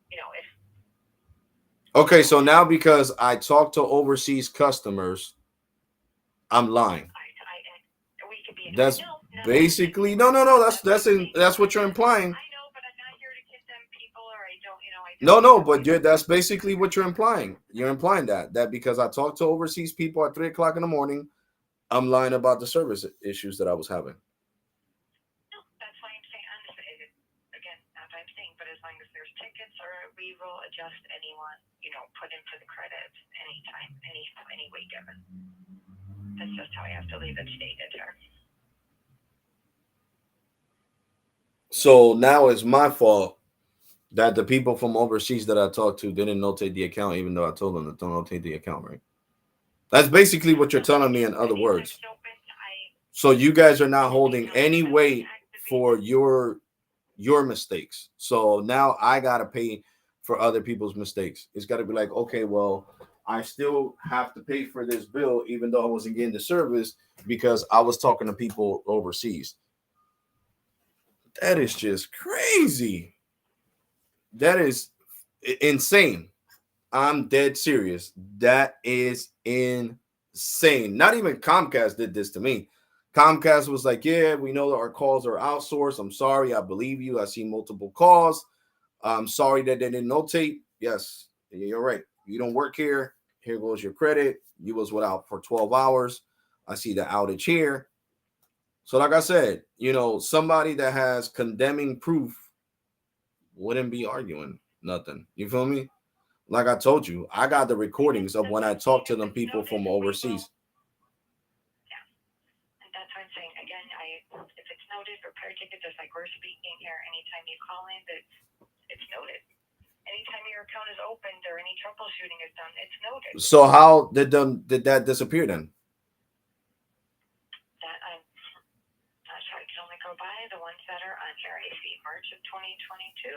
If okay, so now because I talk to overseas customers, I'm lying. That's basically no. That's what you're implying. I know, but I'm not here to condemn people, or I don't. No, but that's basically what you're implying. You're implying that because I talk to overseas people at 3:00 in the morning, I'm lying about the service issues that I was having. No, that's why I'm saying, again, that's what I'm saying. But as long as there's tickets, or we will adjust anyone, put in for the credits anytime, any way given. That's just how I have to leave it stated here. So now it's my fault that the people from overseas that I talked to didn't notate the account, even though I told them to don't notate the account, right? That's basically what you're telling me in other words. So you guys are not holding any weight for your mistakes. So now I gotta pay for other people's mistakes. It's got to be like, okay, well, I still have to pay for this bill, even though I wasn't getting the service because I was talking to people overseas. That is just crazy. That is insane. I'm dead serious. That is insane. Not even Comcast did this to me. Comcast was like, yeah, we know that our calls are outsourced. I'm sorry. I believe you. I see multiple calls. I'm sorry that they didn't notate. Yes, you're right. You don't work here. Here goes your credit. You was without for 12 hours. I see the outage here. So like I said, somebody that has condemning proof wouldn't be arguing nothing. You feel me? Like I told you, I got the recordings of when I talked to them people from overseas. Yeah, and that's what I'm saying. Again, if it's noted, repair ticket, just like we're speaking here, anytime you call in, it's noted. Anytime your account is opened or any troubleshooting is done, it's noted. So how did that disappear then? That I'm not sure. I can only go by the ones that are on here. I see March of 2022.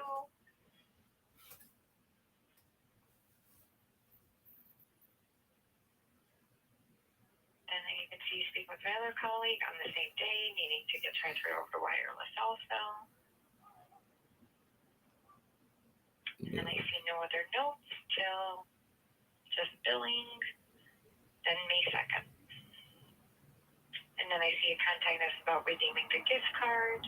And then you can see speak with my other colleague on the same day, needing to get transferred over to wireless also. And then I see no other notes till just billing, then May 2nd. And then I see you contact us about redeeming the gift card.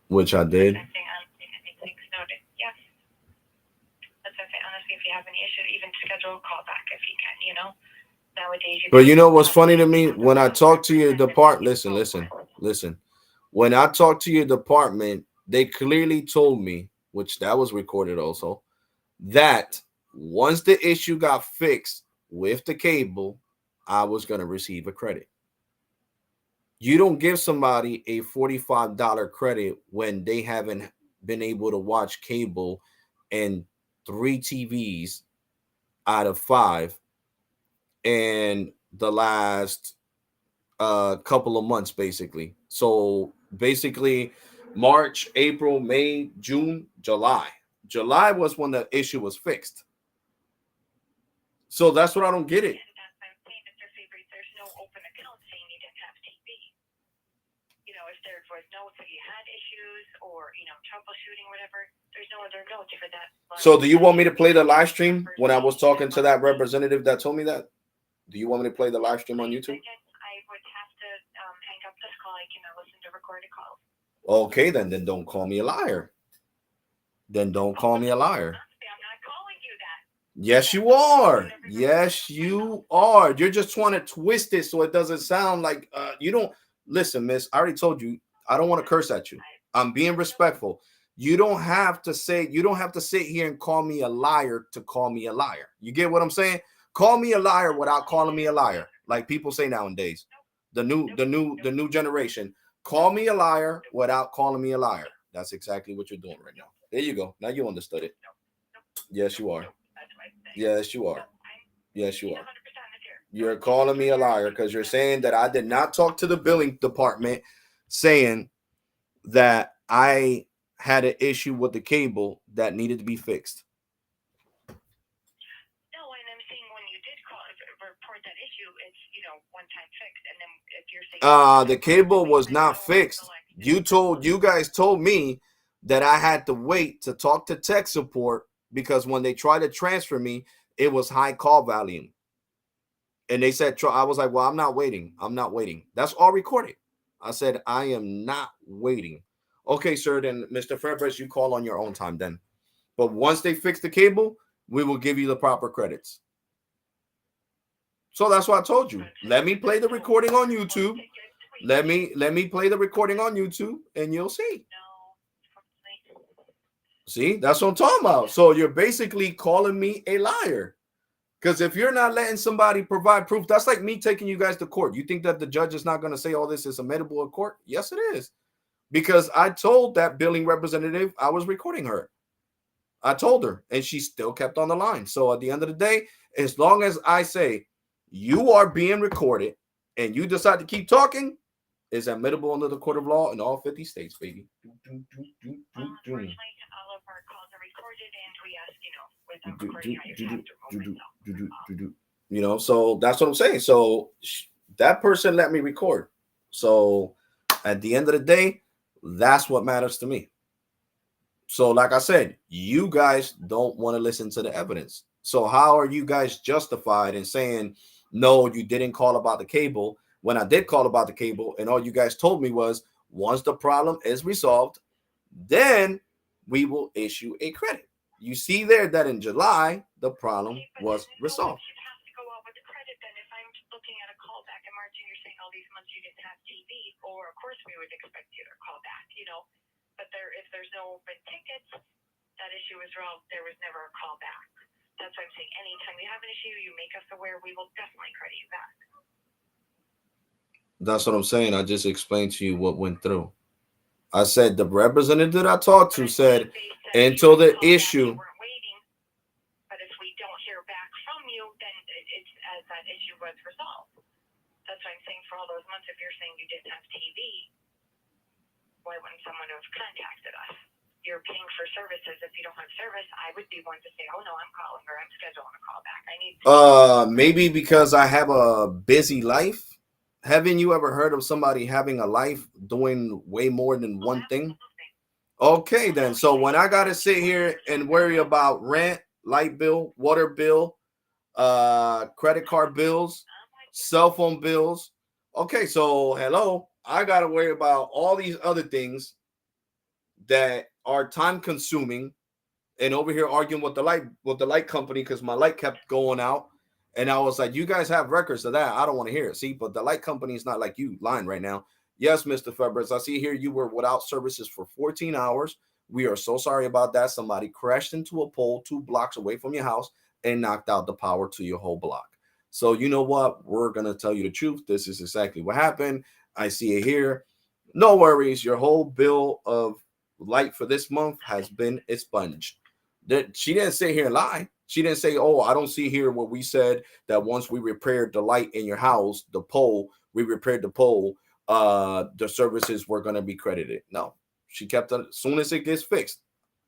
Which I did. Anything's noted. Yes. That's okay. Honestly, if you have any issue, even schedule a call back if you can, Nowadays, but you know what's funny to me? When I talk to your department, listen. When I talk to your department, they clearly told me, which that was recorded also, that once the issue got fixed with the cable, I was going to receive a credit. You don't give somebody a $45 credit when they haven't been able to watch cable and 3 TVs out of 5 and the last couple of months, basically. So basically March, April, May, June, July. July was when the issue was fixed. So that's what I don't get it. There's no open account saying you didn't have TV. if there was notes that you had issues or, troubleshooting, whatever, there's no other notes for that. So do you want me to play the live stream when I was talking to that representative that told me that? Do you want me to play the live stream on YouTube? I would have to hang up this call. I cannot listen to recorded calls. Okay, then don't call me a liar. Then don't call me a liar. I'm not calling you that. Yes, you are. Yes, you are. You're just trying to twist it so it doesn't sound like you don't listen, miss. I already told you I don't want to curse at you. I'm being respectful. You don't have to sit here and call me a liar to call me a liar. You get what I'm saying? Call me a liar without calling me a liar, like people say nowadays. The new generation. Call me a liar without calling me a liar. That's exactly what you're doing right now. There you go. Now you understood it. Yes, you are. Yes, you are. Yes, you are. You're calling me a liar because you're saying that I did not talk to the billing department saying that I had an issue with the cable that needed to be fixed. No, and I'm saying when you did call report that issue, it's one-time fixed, and then if you're saying the cable was not fixed. You guys told me that I had to wait to talk to tech support because when they tried to transfer me, it was high call volume. And they said, I was like, well, I'm not waiting. That's all recorded. I said, I am not waiting. Okay, sir, then Mr. Fairfax, you call on your own time then. But once they fix the cable, we will give you the proper credits. So that's why I told you. Let me play the recording on YouTube. Let me play the recording on YouTube and you'll see. See, that's what I'm talking about. So you're basically calling me a liar. Because if you're not letting somebody provide proof, that's like me taking you guys to court. You think that the judge is not going to say all this is admissible in court? Yes, it is. Because I told that billing representative I was recording her. I told her, and she still kept on the line. So at the end of the day, as long as I say you are being recorded and you decide to keep talking, it's admissible under the court of law in all 50 states, baby. Unfortunately, all of our calls are recorded, and we ask, without recording, you have to so that's what I'm saying. So that person let me record. So at the end of the day, that's what matters to me. So like I said, you guys don't want to listen to the evidence. So how are you guys justified in saying, no, you didn't call about the cable when I did call about the cable and all you guys told me was once the problem is resolved, then we will issue a credit. You see there that in July, the problem was resolved. You have to go out with the credit then. If I'm looking at a call back in March and you're saying all these months you didn't have TV, or of course we would expect you to call back, But if there's no open tickets, that issue is resolved. There was never a call back. That's what I'm saying. Anytime you have an issue, you make us aware. We will definitely credit you back. That's what I'm saying. I just explained to you what went through. I said the representative that I talked to said until the issue. But if we don't hear back from you, then it's as that issue was resolved. That's what I'm saying. For all those months, if you're saying you didn't have TV, why wouldn't someone have contacted us? You're paying for services. If you don't have service, I would be one to say, oh no, I'm calling or I'm scheduling a call back. I need maybe because I have a busy life. Haven't you ever heard of somebody having a life doing way more than one thing? Okay, then. So when I got to sit here and worry about rent, light bill, water bill, credit card bills, cell phone bills. Okay, so hello, I got to worry about all these other things that are time consuming and over here arguing with the light company because my light kept going out. And I was like, you guys have records of that. I don't want to hear it. See, but the light company is not like you lying right now. Yes, Mr. Febres, I see here you were without services for 14 hours. We are so sorry about that. Somebody crashed into a pole 2 blocks away from your house and knocked out the power to your whole block. So you know what? We're going to tell you the truth. This is exactly what happened. I see it here. No worries. Your whole bill of light for this month has been expunged. She didn't sit here and lie. She didn't say, oh, I don't see here what we said that once we repaired the light in your house, the pole, we repaired the pole, the services were going to be credited. No, she kept it as soon as it gets fixed.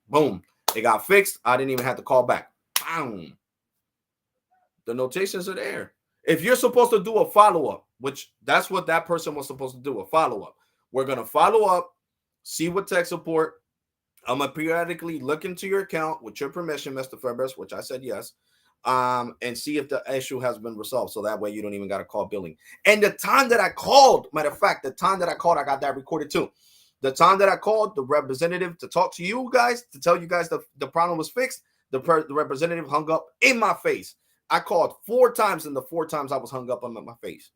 Boom. It got fixed. I didn't even have to call back. Boom. The notations are there. If you're supposed to do a follow-up, which that's what that person was supposed to do, a follow-up. We're going to follow up, see what tech support. I'm going to periodically look into your account with your permission, Mr. Febres, which I said yes, and see if the issue has been resolved. So that way you don't even got to call billing. And the time that I called, matter of fact, the time that I called, I got that recorded too. The time that I called the representative to talk to you guys, to tell you guys the problem was fixed, the representative hung up in my face. I called 4 times, and the 4 times I was hung up on my face.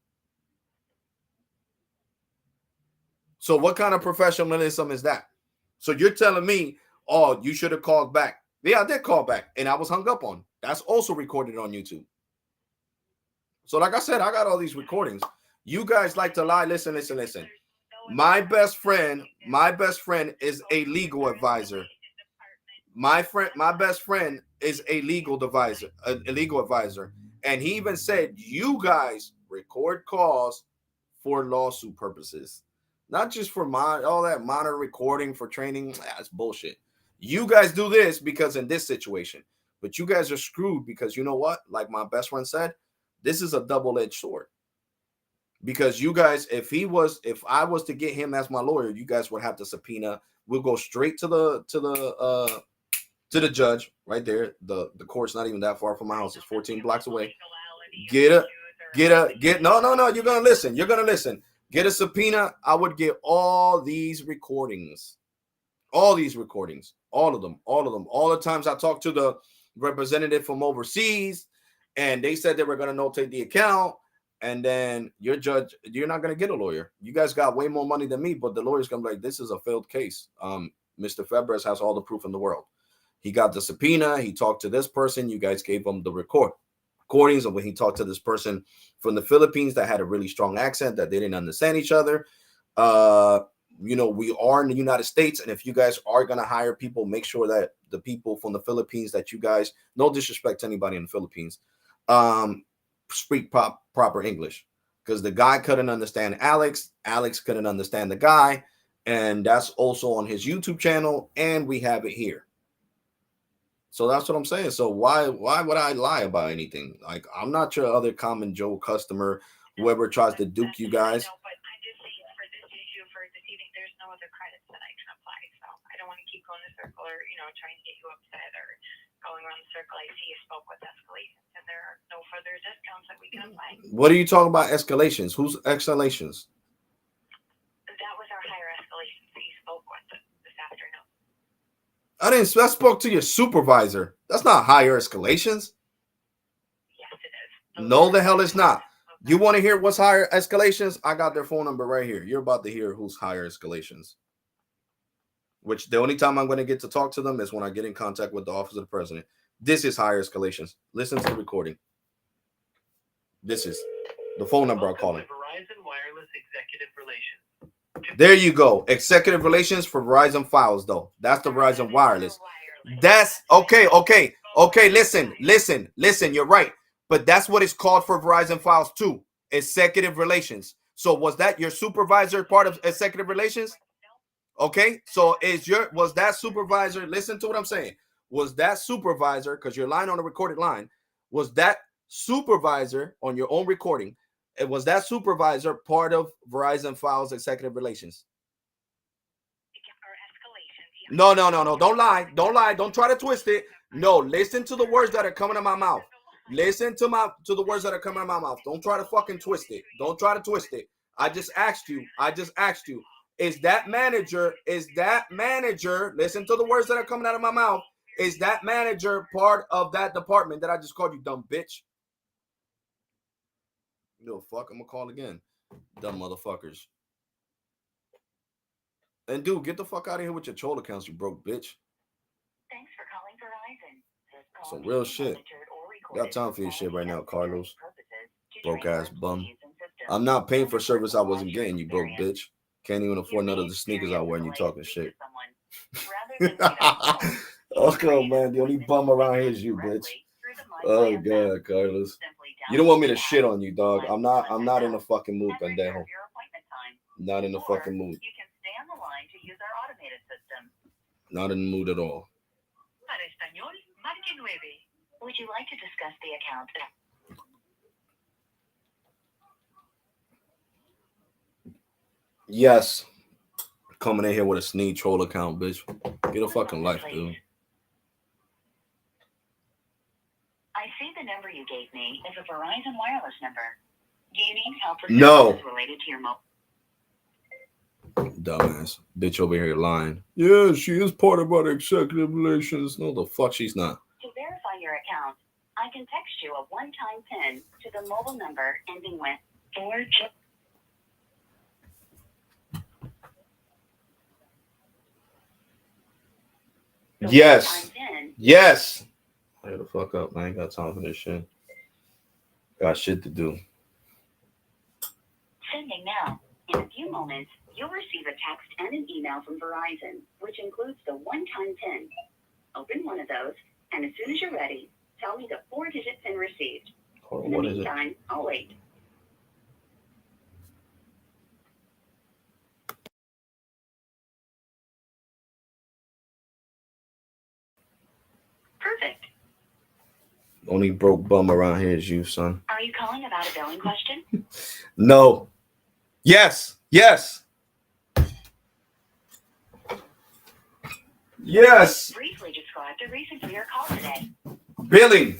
So what kind of professionalism is that? So you're telling me, oh, you should have called back. Yeah, I did call back, and I was hung up on. That's also recorded on YouTube. So like I said, I got all these recordings. You guys like to lie. Listen. My best friend is a legal advisor. My best friend is a legal advisor. And he even said, you guys record calls for lawsuit purposes, not just for all that monitor recording for training. That's bullshit. You guys do this because in this situation, but you guys are screwed because you know what? Like my best friend said, this is a double-edged sword. Because you guys, if I was to get him as my lawyer, you guys would have to subpoena. We'll go straight to the judge right there. The court's not even that far from my house. It's 14 blocks away. No, you're gonna listen. Get a subpoena. I would get all these recordings. All of them. All the times I talked to the representative from overseas, and they said they were gonna notate the account. And then your judge, you're not going to get a lawyer. You guys got way more money than me, but the lawyer's going to be like, this is a failed case. Mr. Febres has all the proof in the world. He got the subpoena. He talked to this person. You guys gave him the recordings of when he talked to this person from the Philippines that had a really strong accent that they didn't understand each other. We are in the United States. And if you guys are going to hire people, make sure that the people from the Philippines that you guys, no disrespect to anybody in the Philippines, speak proper English, because the guy couldn't understand Alex couldn't understand the guy, and that's also on his YouTube channel, and we have it here. So that's what I'm saying. So why would I lie about anything? Like, I'm not your other common Joe customer, whoever tries to duke you guys. No, but I just see for this issue, for this evening, there's no other credits that I can apply, so I don't want to keep going in a circle or trying to get you upset or going around the circle. I see you spoke with Escalation, and there are no further discounts that we can apply. What are you talking about, Escalations? Who's Escalations? That was our higher Escalation that you spoke with this afternoon. I spoke to your supervisor. That's not higher Escalations. Yes, it is. No, the hell it's not. You want to hear what's higher Escalations? I got their phone number right here. You're about to hear who's higher Escalations. Which the only time I'm going to get to talk to them is when I get in contact with the office of the president. This is higher Escalations. Listen to the recording. This is the phone number I'm calling. Verizon Wireless Executive Relations. There you go. Executive Relations for Verizon Files, though. That's the Verizon Wireless. That's okay. Listen. You're right. But that's what it's called for Verizon Files too. Executive Relations. So was that your supervisor part of Executive Relations? Okay, so was that supervisor, listen to what I'm saying, was that supervisor, because you're lying on a recorded line, was that supervisor on your own recording, was that supervisor part of Verizon Files Executive Relations? No, don't lie, don't try to twist it. No, listen to the words that are coming out of my mouth. Listen to the words that are coming out of my mouth. Don't try to fucking twist it. I just asked you. Is that manager, listen to the words that are coming out of my mouth, is that manager part of that department that I just called you, dumb bitch? No, fuck, I'm gonna call again. Dumb motherfuckers. And dude, get the fuck out of here with your troll accounts, you broke bitch. Thanks for calling Verizon. Some real shit. Got time for your shit right now, Carlos. Broke ass bum. I'm not paying for service I wasn't getting, you broke bitch. Can't even afford none of the sneakers I wear and you talking shit. Okay, man. The only bum around here is you, bitch. Oh god, Carlos. You don't want me to shit on you, dog. I'm not in the fucking mood, pendejo. Not in the fucking mood. You can stay on the line to use our automated system. Not in the mood at all. Would you like to discuss the account? Yes. Coming in here with a sneak troll account, bitch. Get a fucking life, dude. I see the number you gave me is a Verizon wireless number. Do you need help with No. related to your mobile? Dumbass. Bitch over here lying. Yeah, she is part of our executive relations. No, the fuck she's not. To verify your account, I can text you a one-time PIN to the mobile number ending with 4. Yes. Yes. Hey, the fuck up. I ain't got time for this shit. Got shit to do. Sending now. In a few moments, you'll receive a text and an email from Verizon, which includes the one-time PIN. Open one of those, and as soon as you're ready, tell me the 4-digit PIN received. Hold on, In the what is it? meantime, I'll wait. Perfect. Only broke bum around here is you, son. Are you calling about a billing question? No. Yes. Yes. Yes. Briefly describe the reason for your call today. Billing.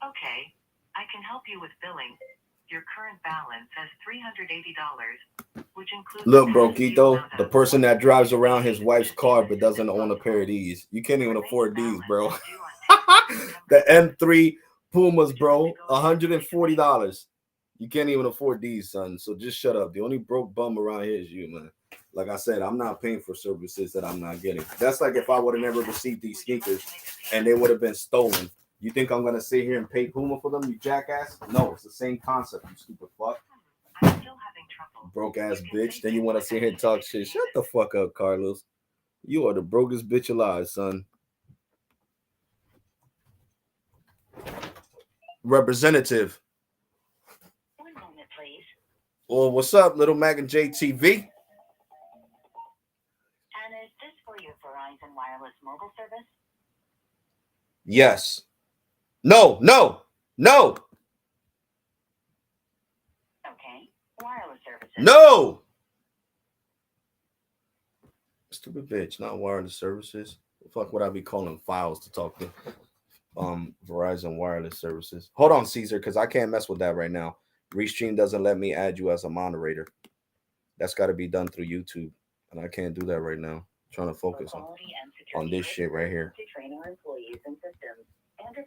Okay, I can help you with billing. Your current balance is $380, which includes. Look, Broquito, the person that drives around his wife's car but doesn't own a pair of these. You can't even afford these, bro. The M3 Pumas, bro, $140. You can't even afford these, son. So just shut up. The only broke bum around here is you, man. Like I said, I'm not paying for services that I'm not getting. That's like if I would have never received these sneakers and they would have been stolen. You think I'm gonna sit here and pay Puma for them, you jackass? No, it's the same concept, you stupid fuck. I'm still having trouble. Broke ass bitch. Then you want to sit here and talk shit. Shut the fuck up, Carlos. You are the brokest bitch alive, son. Representative. One moment, please. Well, what's up, Little Mac and JTV? And is this for your Verizon wireless mobile service? Yes. No. Okay. Wireless services. No. Stupid bitch, not wireless services. The fuck would I be calling files to talk to Verizon wireless services? Hold on, Caesar, because I can't mess with that right now. Restream doesn't let me add you as a moderator. That's got to be done through YouTube, and I can't do that right now. I'm trying to focus on this shit right here.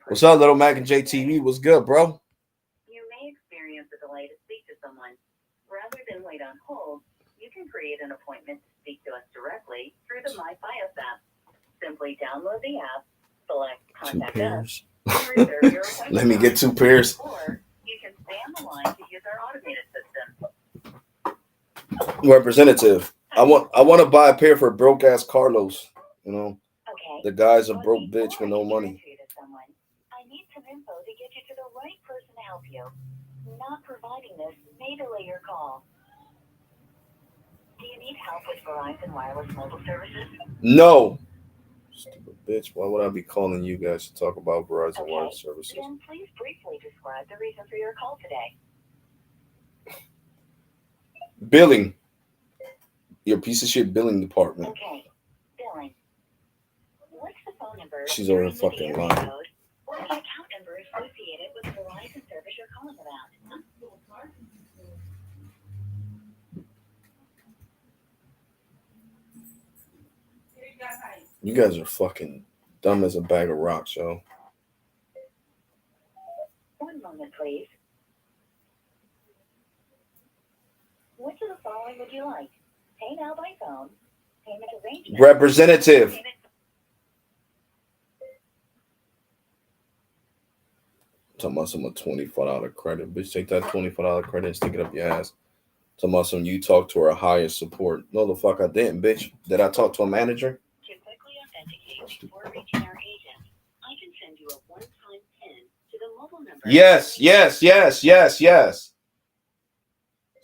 What's up, Little Mac and JTV? What's good, bro? You may experience a delay to speak to someone. Rather than wait on hold, you can create an appointment to speak to us directly through the My Fios app. Simply download the app, select Contact Us, and reserve your appointment. Let me get 2 pairs. Or you can stay on the line to use our automated system. Representative, I want to buy a pair for broke ass Carlos. You know, Okay. the guy's a broke bitch with no money. I need some info to get you to the right person to help you. Not providing this may delay your call. Do you need help with Verizon wireless mobile services? No. Stupid bitch. Why would I be calling you guys to talk about Verizon wireless services? Then please briefly describe the reason for your call today. Billing. Your piece of shit billing department. Okay. Billing. What's the phone number? She's over the fucking line. Code, or the account number associated with the Verizon service you're calling about? You guys are fucking dumb as a bag of rocks, yo. One moment, please. Which of the following would you like? Pay now by phone, payment arrangement. Representative. Talking about some $25 credit. Bitch, take that $25 credit and stick it up your ass. Talking about some you talk to our highest support. No, the fuck I didn't, bitch. Did I talk to a manager? To quickly authenticate before reaching our agent, I can send you a one-time PIN to the mobile number. Yes.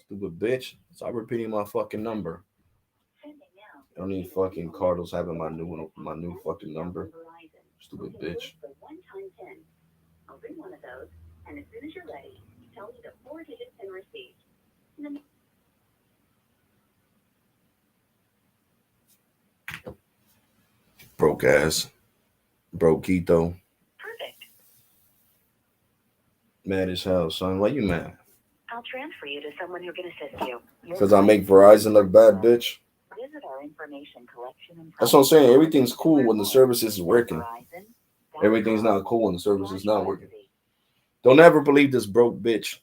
Stupid bitch. Stop repeating my fucking number. I don't need fucking Carlos having my new fucking number. Stupid bitch. I'll bring one of those, and as soon as you're ready, tell me the 4 digits and receipt. And then... Broke ass. Broke Quito. Perfect. Mad as hell, son. Why you mad? I'll transfer you to someone who can assist you. Because I make Verizon look bad, bitch. Visit our information collection and That's what I'm saying. Everything's cool when the service is working. Everything's not cool when the service is not working. Don't ever believe this broke bitch.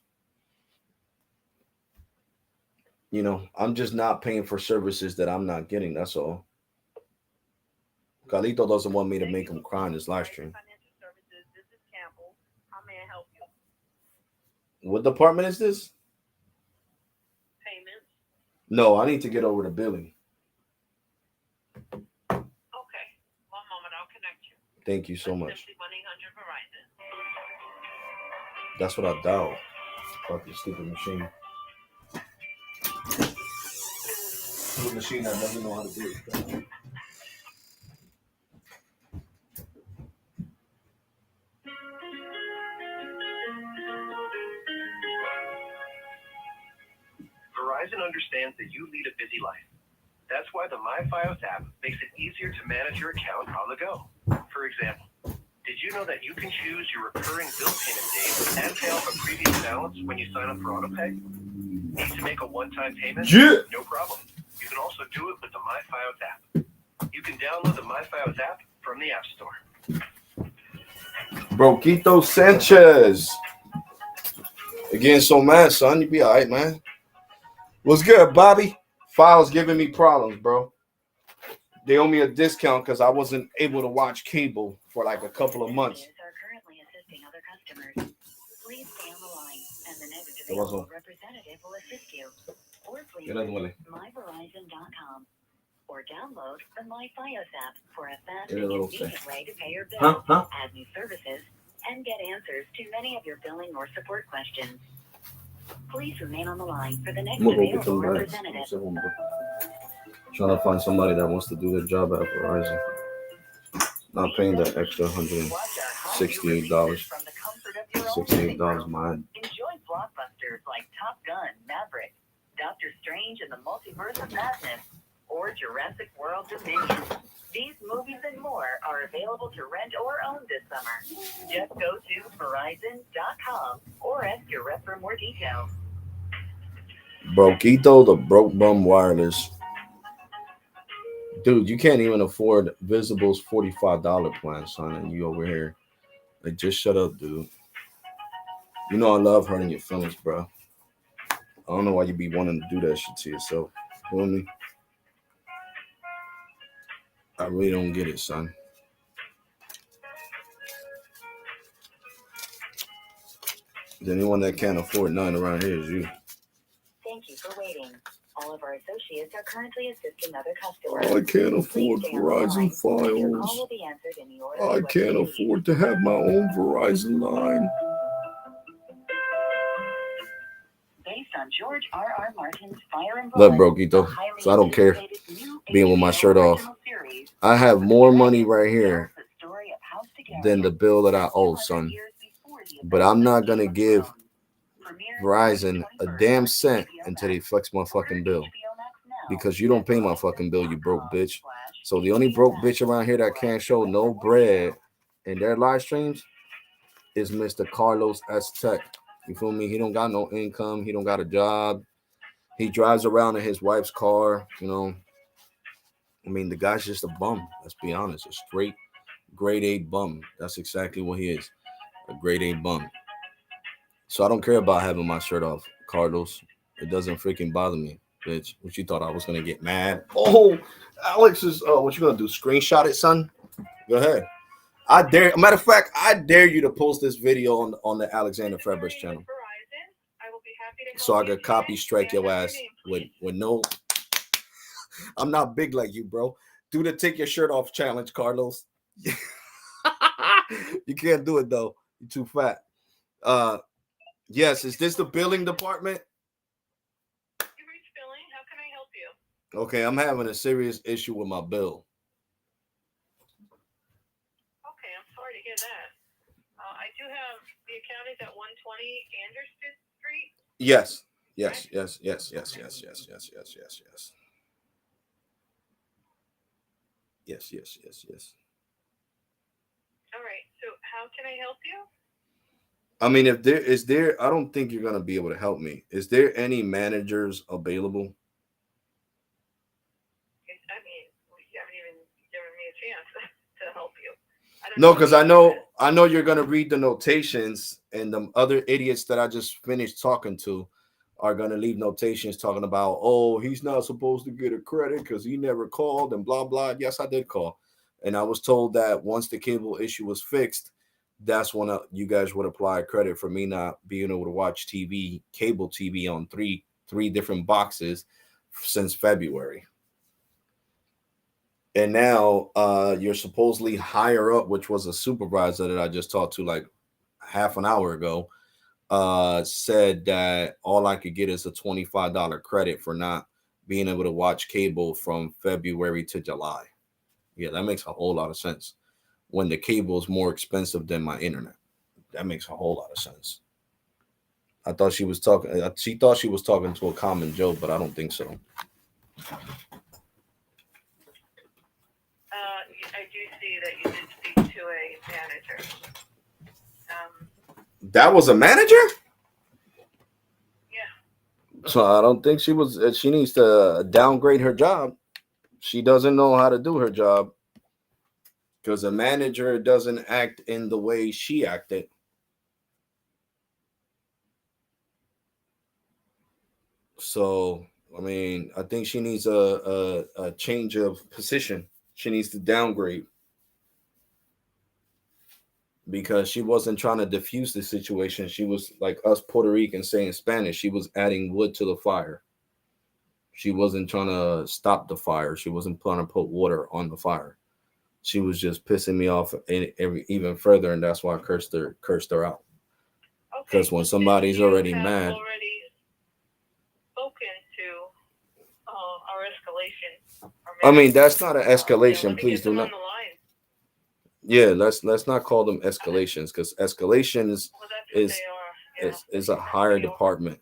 You know, I'm just not paying for services that I'm not getting. That's all. Carlito doesn't want me to make him cry in his live stream. What department is this? Payments. No, I need to get over to billing. Okay. 1 moment, I'll connect you. Thank you so much. 1-800 Verizon. That's what I dialed. Fucking stupid machine. Stupid machine that doesn't know how to do it. Verizon understands that you lead a busy life. That's why the MyFios app makes it easier to manage your account on the go. For example, did you know that you can choose your recurring bill payment date and pay off a previous balance when you sign up for AutoPay? Need to make a one-time payment? Yeah. No problem. You can also do it with the MyFios app. You can download the MyFios app from the App Store. Broquito Sanchez. You're getting so mad, son. You be all right, man. What's good, Bobby? Files giving me problems, bro. They owe me a discount because I wasn't able to watch cable for like a couple of months. Are currently assisting other customers. Please stay on the line, and the next available representative will assist you. Or please visit myverizon.com or download the MyFios app for a fast and convenient way to pay your bill, add new services, and get answers to many of your billing or support questions. Please remain on the line for the next available representative. Trying to find somebody that wants to do their job at Verizon. Not paying that extra $168. $68 mine. Enjoy blockbusters like Top Gun, Maverick, Doctor Strange and the Multiverse of Madness, or Jurassic World Dominion. These movies and more are available to rent or own this summer. Just go to Verizon.com or ask your rep for more details. Broquito, the broke bum wireless. Dude, you can't even afford Visible's $45 plan, son, and you over here. Like, just shut up, dude. You know I love hurting your feelings, bro. I don't know why you be wanting to do that shit to yourself. You feel me? I really don't get it, son. The only one that can't afford none around here is you. Thank you for waiting. All of our associates are currently assisting other customers. I can't afford Verizon Files. I can't afford to have my own Verizon line. Based on George R.R. Martin's Fire and Look, Broquito, so I don't care being with my shirt off. I have more money right here than the bill that I owe, son. But I'm not going to give Verizon a damn cent until they flex my fucking bill. Because you don't pay my fucking bill, you broke bitch. So the only broke bitch around here that can't show no bread in their live streams is Mr. Carlos S. Tech. You feel me? He don't got no income. He don't got a job. He drives around in his wife's car, you know. I mean, the guy's just a bum. Let's be honest. A straight grade A bum. That's exactly what he is. A grade A bum. So I don't care about having my shirt off, Carlos. It doesn't freaking bother me, bitch. What you thought I was gonna get mad? Oh, Alex is. What you gonna do? Screenshot it, son? Go ahead. I dare. Matter of fact, I dare you to post this video on the Alexander Febres channel, so I could copy strike your ass with no. I'm not big like you, bro. Do the take your shirt off challenge, Carlos. You can't do it though. You're too fat. Yes, is this the billing department? You reached billing. How can I help you? Okay, I'm having a serious issue with my bill. Okay, I'm sorry to hear that. I do have the account is at 120 Anderson Street. Yes. Yes. Yes. Yes. Yes. Yes. Yes. Yes. Yes. Yes. Yes. Yes. Yes. Yes. Yes. All right. So how can I help you? I mean, if there is there, I don't think you're gonna be able to help me. Is there any managers available? I mean, you haven't even given me a chance to help you. I don't No, know because I know you're gonna read the notations, and the other idiots that I just finished talking to are gonna leave notations talking about, oh, he's not supposed to get a credit because he never called and blah blah. Yes, I did call, and I was told that once the cable issue was fixed, that's when you guys would apply credit for me not being able to watch TV, cable TV on three different boxes since February. And now you're supposedly higher up, which was a supervisor that I just talked to like half an hour ago, said that all I could get is a $25 credit for not being able to watch cable from February to July. Yeah, that makes a whole lot of sense. When the cable is more expensive than my internet, that makes a whole lot of sense. I thought she was talking. She thought she was talking to a common Joe, but I don't think so. I do see that you did speak to a manager. That was a manager? Yeah. So I don't think she was. She needs to downgrade her job. She doesn't know how to do her job because a manager doesn't act in the way she acted. So I mean, I think she needs a change of position. She needs to downgrade because she wasn't trying to diffuse the situation. She was like us Puerto Ricans saying Spanish. She was adding wood to the fire. She wasn't trying to stop the fire. She wasn't trying to put water on the fire. She was just pissing me off even further, and that's why I cursed her out. Because Okay. when somebody's already have mad, already spoken to our escalation. I mean that's not an escalation. Let me Please get do them not. on the line. Yeah, let's not call them escalations because escalations Well, that's what is they are. is a higher department.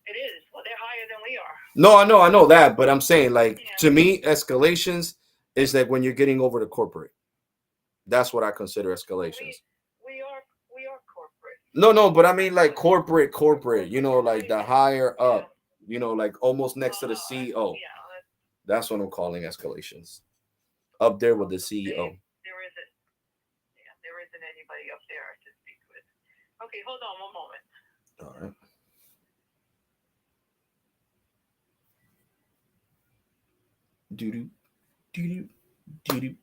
It is. Well, they're higher than we are. No, I know that, but I'm saying like Yeah. to me, escalations is like when you're getting over to corporate. That's what I consider escalations. We are corporate. No, but I mean like corporate, you know, like the higher up, you know, like almost next to the CEO. Yeah. That's what I'm calling escalations. Up there with the CEO. There isn't anybody up there to speak with. Okay, hold on one moment. All right. Do do do do do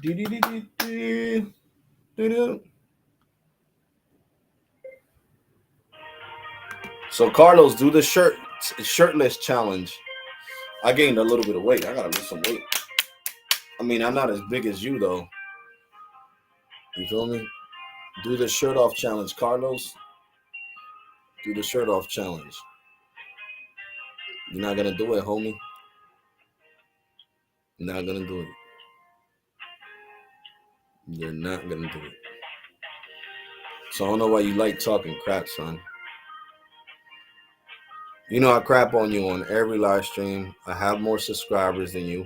do do do. So Carlos, do the shirtless challenge. I gained a little bit of weight. I gotta lose some weight. I mean, I'm not as big as you though. You feel me? Do the shirt off challenge, Carlos. Do the shirt off challenge. You're not gonna do it, homie. You're not gonna do it. You're not gonna do it. So I don't know why you like talking crap, son. You know I crap on you on every live stream. I have more subscribers than you.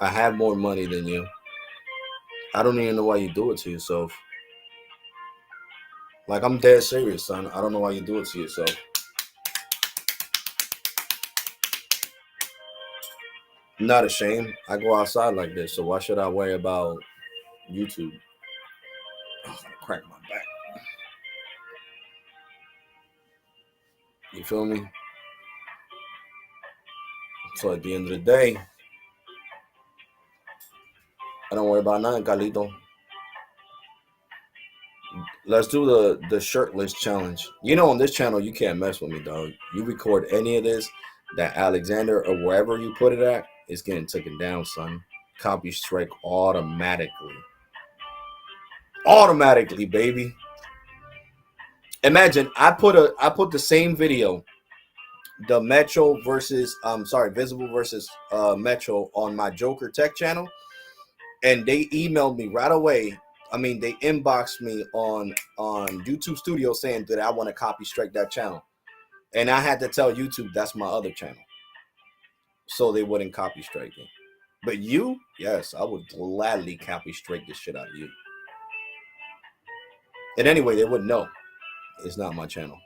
I have more money than you. I don't even know why you do it to yourself. Like, I'm dead serious, son. I don't know why you do it to yourself. I'm not ashamed. I go outside like this, so why should I worry about YouTube? Oh, I'm gonna crack my back. You feel me? So at the end of the day, I don't worry about nothing, Carlito. Let's do the shirtless challenge. You know, on this channel, you can't mess with me, dog. You record any of this, that Alexander or wherever you put it at, it's getting taken down, son. Copy strike automatically. Automatically, baby. Imagine I put the same video, the Metro versus Visible versus Metro on my Joker Tech channel, and they emailed me right away They inboxed me on YouTube Studio saying that I want to copy strike that channel, and I had to tell YouTube that's my other channel, so they wouldn't copy strike it. But you, yes, I would gladly copy strike the shit out of you. And anyway, they wouldn't know it's not my channel.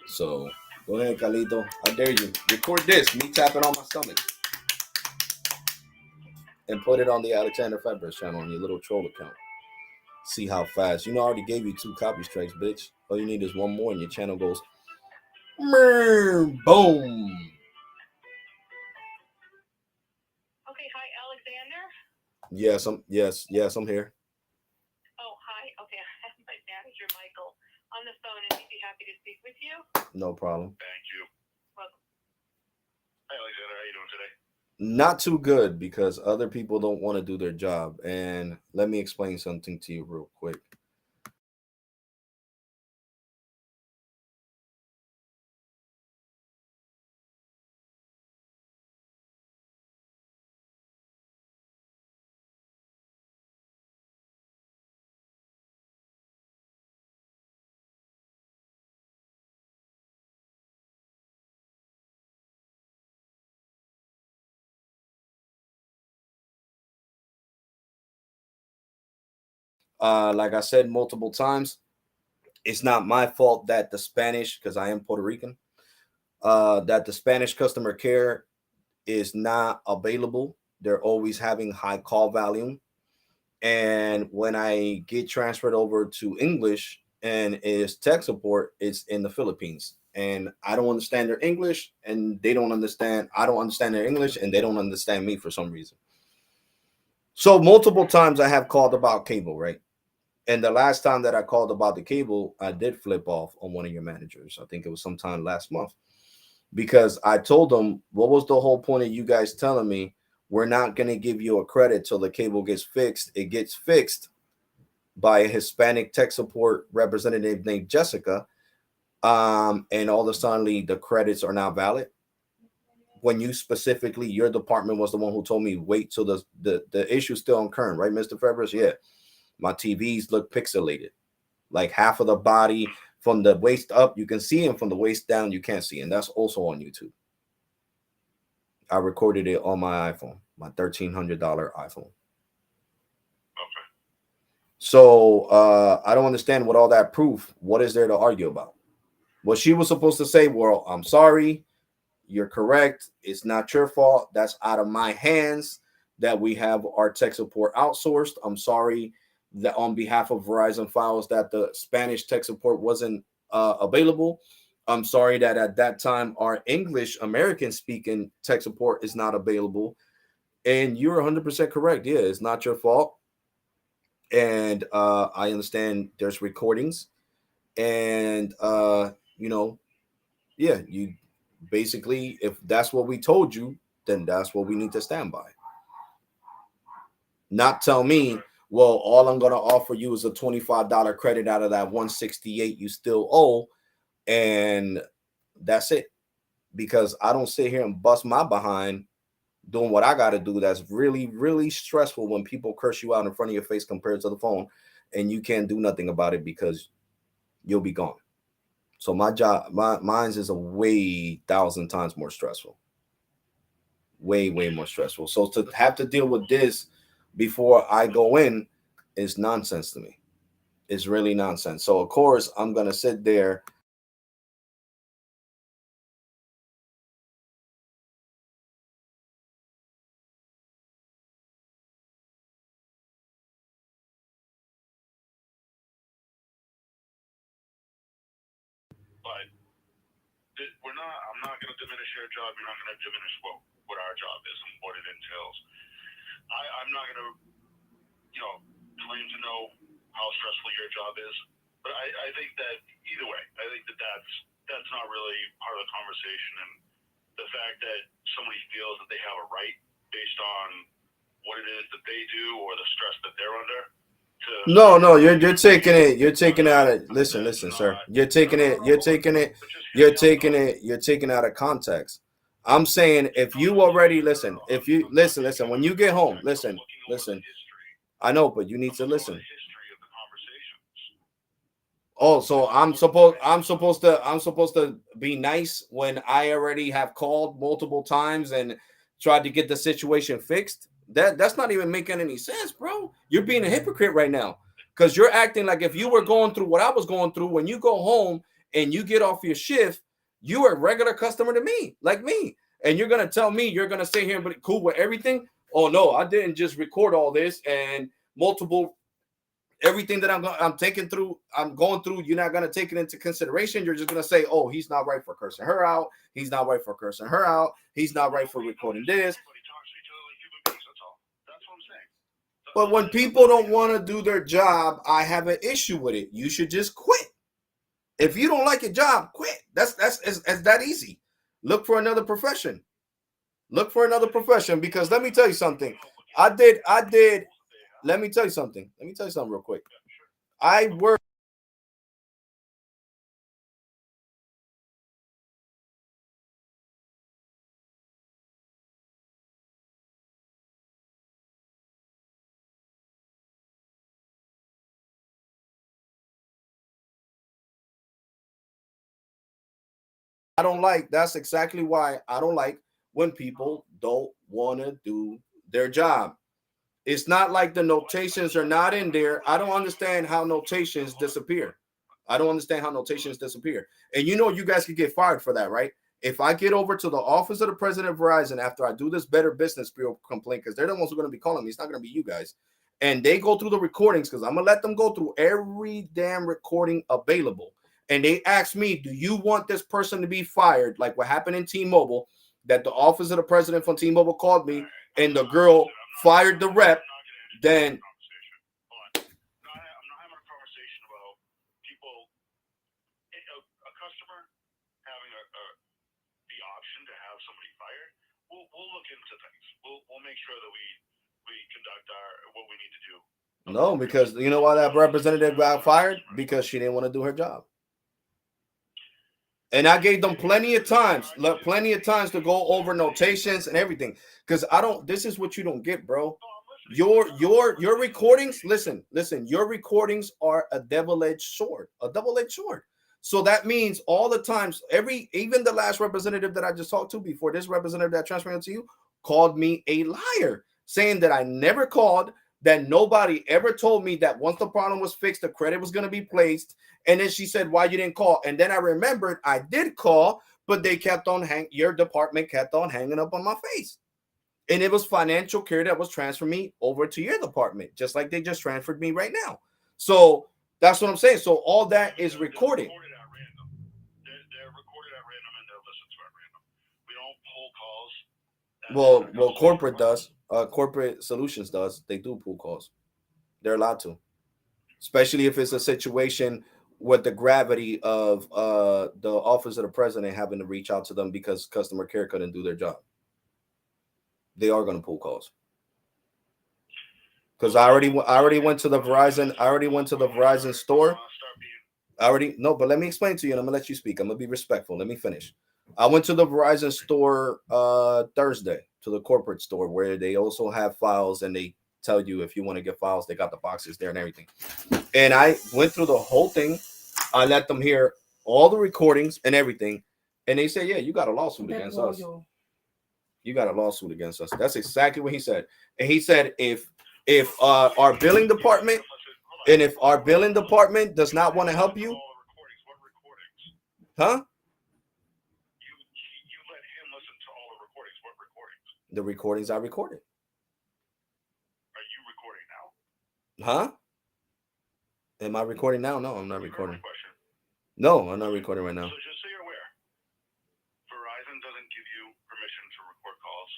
So go ahead, Carlito. I dare you. Record this, me tapping on my stomach, and put it on the Alexander Febres channel on your little troll account. See how fast. I already gave you 2 copy strikes, bitch. All you need is 1 more, and your channel goes boom. Okay, hi, Alexander. Yes, I'm here. Oh, hi. Okay, I have my manager, Michael, on the phone, and he'd be happy to speak with you. No problem. Thank you. Welcome. Hi, Alexander. How you doing today? Not too good, because other people don't want to do their job. And let me explain something to you real quick. Like I said multiple times, it's not my fault that the Spanish, because I am Puerto Rican, that the Spanish customer care is not available. They're always having high call volume. And when I get transferred over to English and is tech support, it's in the Philippines. And I don't understand their English, and they don't understand. I don't understand their English, and they don't understand me for some reason. So multiple times I have called about cable, right? And the last time that I called about the cable, I did flip off on one of your managers. I think it was sometime last month, because I told them, what was the whole point of you guys telling me we're not going to give you a credit till the cable gets fixed? It gets fixed by a Hispanic tech support representative named Jessica. And all of a sudden the credits are now valid. When you specifically, your department was the one who told me, wait till the issue's still on current, right, Mr. Febres? Yeah. My TVs look pixelated. Like half of the body from the waist up, you can see, and from the waist down, you can't see. And that's also on YouTube. I recorded it on my iPhone, my $1,300 iPhone. Okay. So I don't understand what all that proof. What is there to argue about? What she was supposed to say, well, I'm sorry. You're correct. It's not your fault. That's out of my hands that we have our tech support outsourced. I'm sorry that on behalf of Verizon Files that the Spanish tech support wasn't available. I'm sorry that at that time our English American speaking tech support is not available. And you're 100% correct. Yeah, it's not your fault. And I understand there's recordings. And yeah, you basically, if that's what we told you, then that's what we need to stand by. Not tell me, well, all I'm going to offer you is a $25 credit out of that $168 you still owe, and that's it. Because I don't sit here and bust my behind doing what I got to do. That's really, really stressful when people curse you out in front of your face compared to the phone, and you can't do nothing about it because you'll be gone. So my job, mine's is a way 1,000 times more stressful. Way more stressful. So to have to deal with this before I go in is nonsense to me. It's really nonsense. So of course I'm gonna sit there. But I'm not going to diminish your job. You're not going to diminish what our job is and what it entails. I'm not going to, claim to know how stressful your job is. But I think that either way, I think that's not really part of the conversation. And the fact that somebody feels that they have a right based on what it is that they do or the stress that they're under. No, you're taking it. You're taking it out of. Listen, sir. You're taking it out of context. I'm saying if you already listen. If you listen. When you get home, listen. I know, but you need to listen. The history of the conversations. Oh, so I'm supposed to be nice when I already have called multiple times and tried to get the situation fixed. That's not even making any sense, bro. You're being a hypocrite right now because you're acting like if you were going through what I was going through. When you go home and you get off your shift, you are a regular customer to me, like me, and you're gonna tell me you're gonna sit here and be cool with everything. Oh no, I didn't just record all this and multiple. Everything that I'm taking through, I'm going through, you're not going to take it into consideration. You're just going to say, oh, he's not right for cursing her out. He's not right for cursing her out. He's not right for recording this. But when people don't want to do their job, I have an issue with it. You should just quit. If you don't like your job, quit. That's it's that easy. Look for another profession. Look for another profession, because let me tell you something. I did. Let me tell you something. Let me tell you something real quick. I work. I don't like. That's exactly why I don't like when people don't want to do their job. It's not like the notations are not in there. I don't understand how notations disappear. I don't understand how notations disappear. And you know, you guys could get fired for that, right? If I get over to the office of the president of Verizon after I do this Better Business Bureau complaint, because they're the ones who are going to be calling me, it's not going to be you guys. And they go through the recordings, because I'm going to let them go through every damn recording available. And they ask me, do you want this person to be fired? Like what happened in T-Mobile, that the office of the president from T-Mobile called me and the girl fired the rep. Then I'm not having a conversation about people, a customer having the option to have somebody fired. We'll look into things. We'll make sure that we conduct what we need to do. No, because you know why that representative got fired? Because she didn't want to do her job. And I gave them plenty of times to go over notations and everything. Because this is what you don't get, bro. Your recordings, listen, your recordings are a double-edged sword. So that means all the times, even the last representative that I just talked to before this representative that transferred to you called me a liar, saying that I never called, that nobody ever told me that once the problem was fixed, the credit was going to be placed. And then she said, why you didn't call? And then I remembered I did call, but they kept on your department kept on hanging up on my face. And it was financial care that was transferring me over to your department, just like they just transferred me right now. So that's what I'm saying. So all that is recorded. They're recorded at random and they're listened to at random. We don't pull calls. Well, corporate does. Corporate Solutions does. They do pull calls. They're allowed to, especially if it's a situation with the gravity of the office of the president having to reach out to them because customer care couldn't do their job. They are going to pull calls. Because I already went to the Verizon store. But let me explain to you, and I'm gonna let you speak. I'm gonna be respectful. Let me finish. I went to the Verizon store Thursday, to the corporate store, where they also have files, and they tell you if you want to get files, they got the boxes there and everything. And I went through the whole thing. I let them hear all the recordings and everything, and they said, "Yeah, you got a lawsuit against us. You got a lawsuit against us." That's exactly what he said. And he said, if our billing department does not want to help you, huh? You let him listen to all the recordings. What recordings? The recordings I recorded. Are you recording now? Huh? Am I recording now? No, I'm not recording. No, I'm not recording right now. So just so you're aware, Verizon doesn't give you permission to record calls.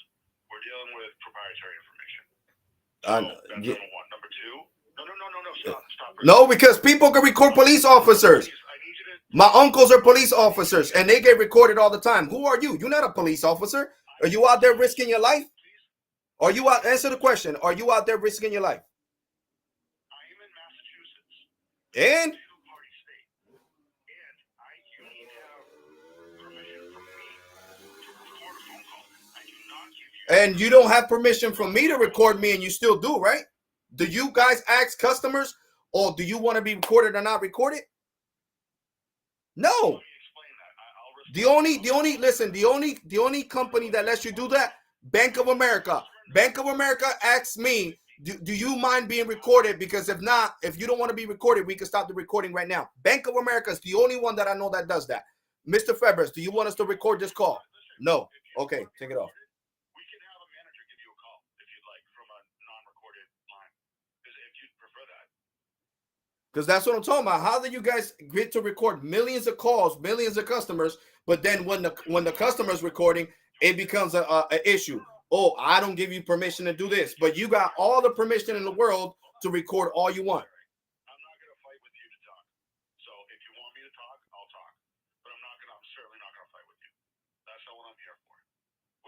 We're dealing with proprietary information. That's number one. Number two. No. Stop. No, because people can record police officers. My uncles are police officers, and they get recorded all the time. Who are you? You're not a police officer. Are you out there risking your life? Answer the question. Are you out there risking your life? I am in Massachusetts. And? Two-party state. And you need to have permission from me to record a phone call. I do not give you. And you don't have permission from me to record me, and you still do, right? Do you guys ask customers, or do you want to be recorded or not recorded? No. The only company that lets you do that, Bank of America. Bank of America asks me, do you mind being recorded? Because if not, if you don't want to be recorded, we can stop the recording right now. Bank of America is the only one that I know that does that. Mr. Febres, do you want us to record this call? No. Okay, take it off. We can have a manager give you a call if you'd like from a non-recorded line, if you'd prefer that. Because that's what I'm talking about. How do you guys get to record millions of calls, millions of customers, but then when the customer's recording, it becomes a issue. Oh, I don't give you permission to do this, but you got all the permission in the world to record all you want. I'm not going to fight with you to talk. So if you want me to talk, I'll talk. But I'm certainly not going to fight with you. That's not what I'm here for.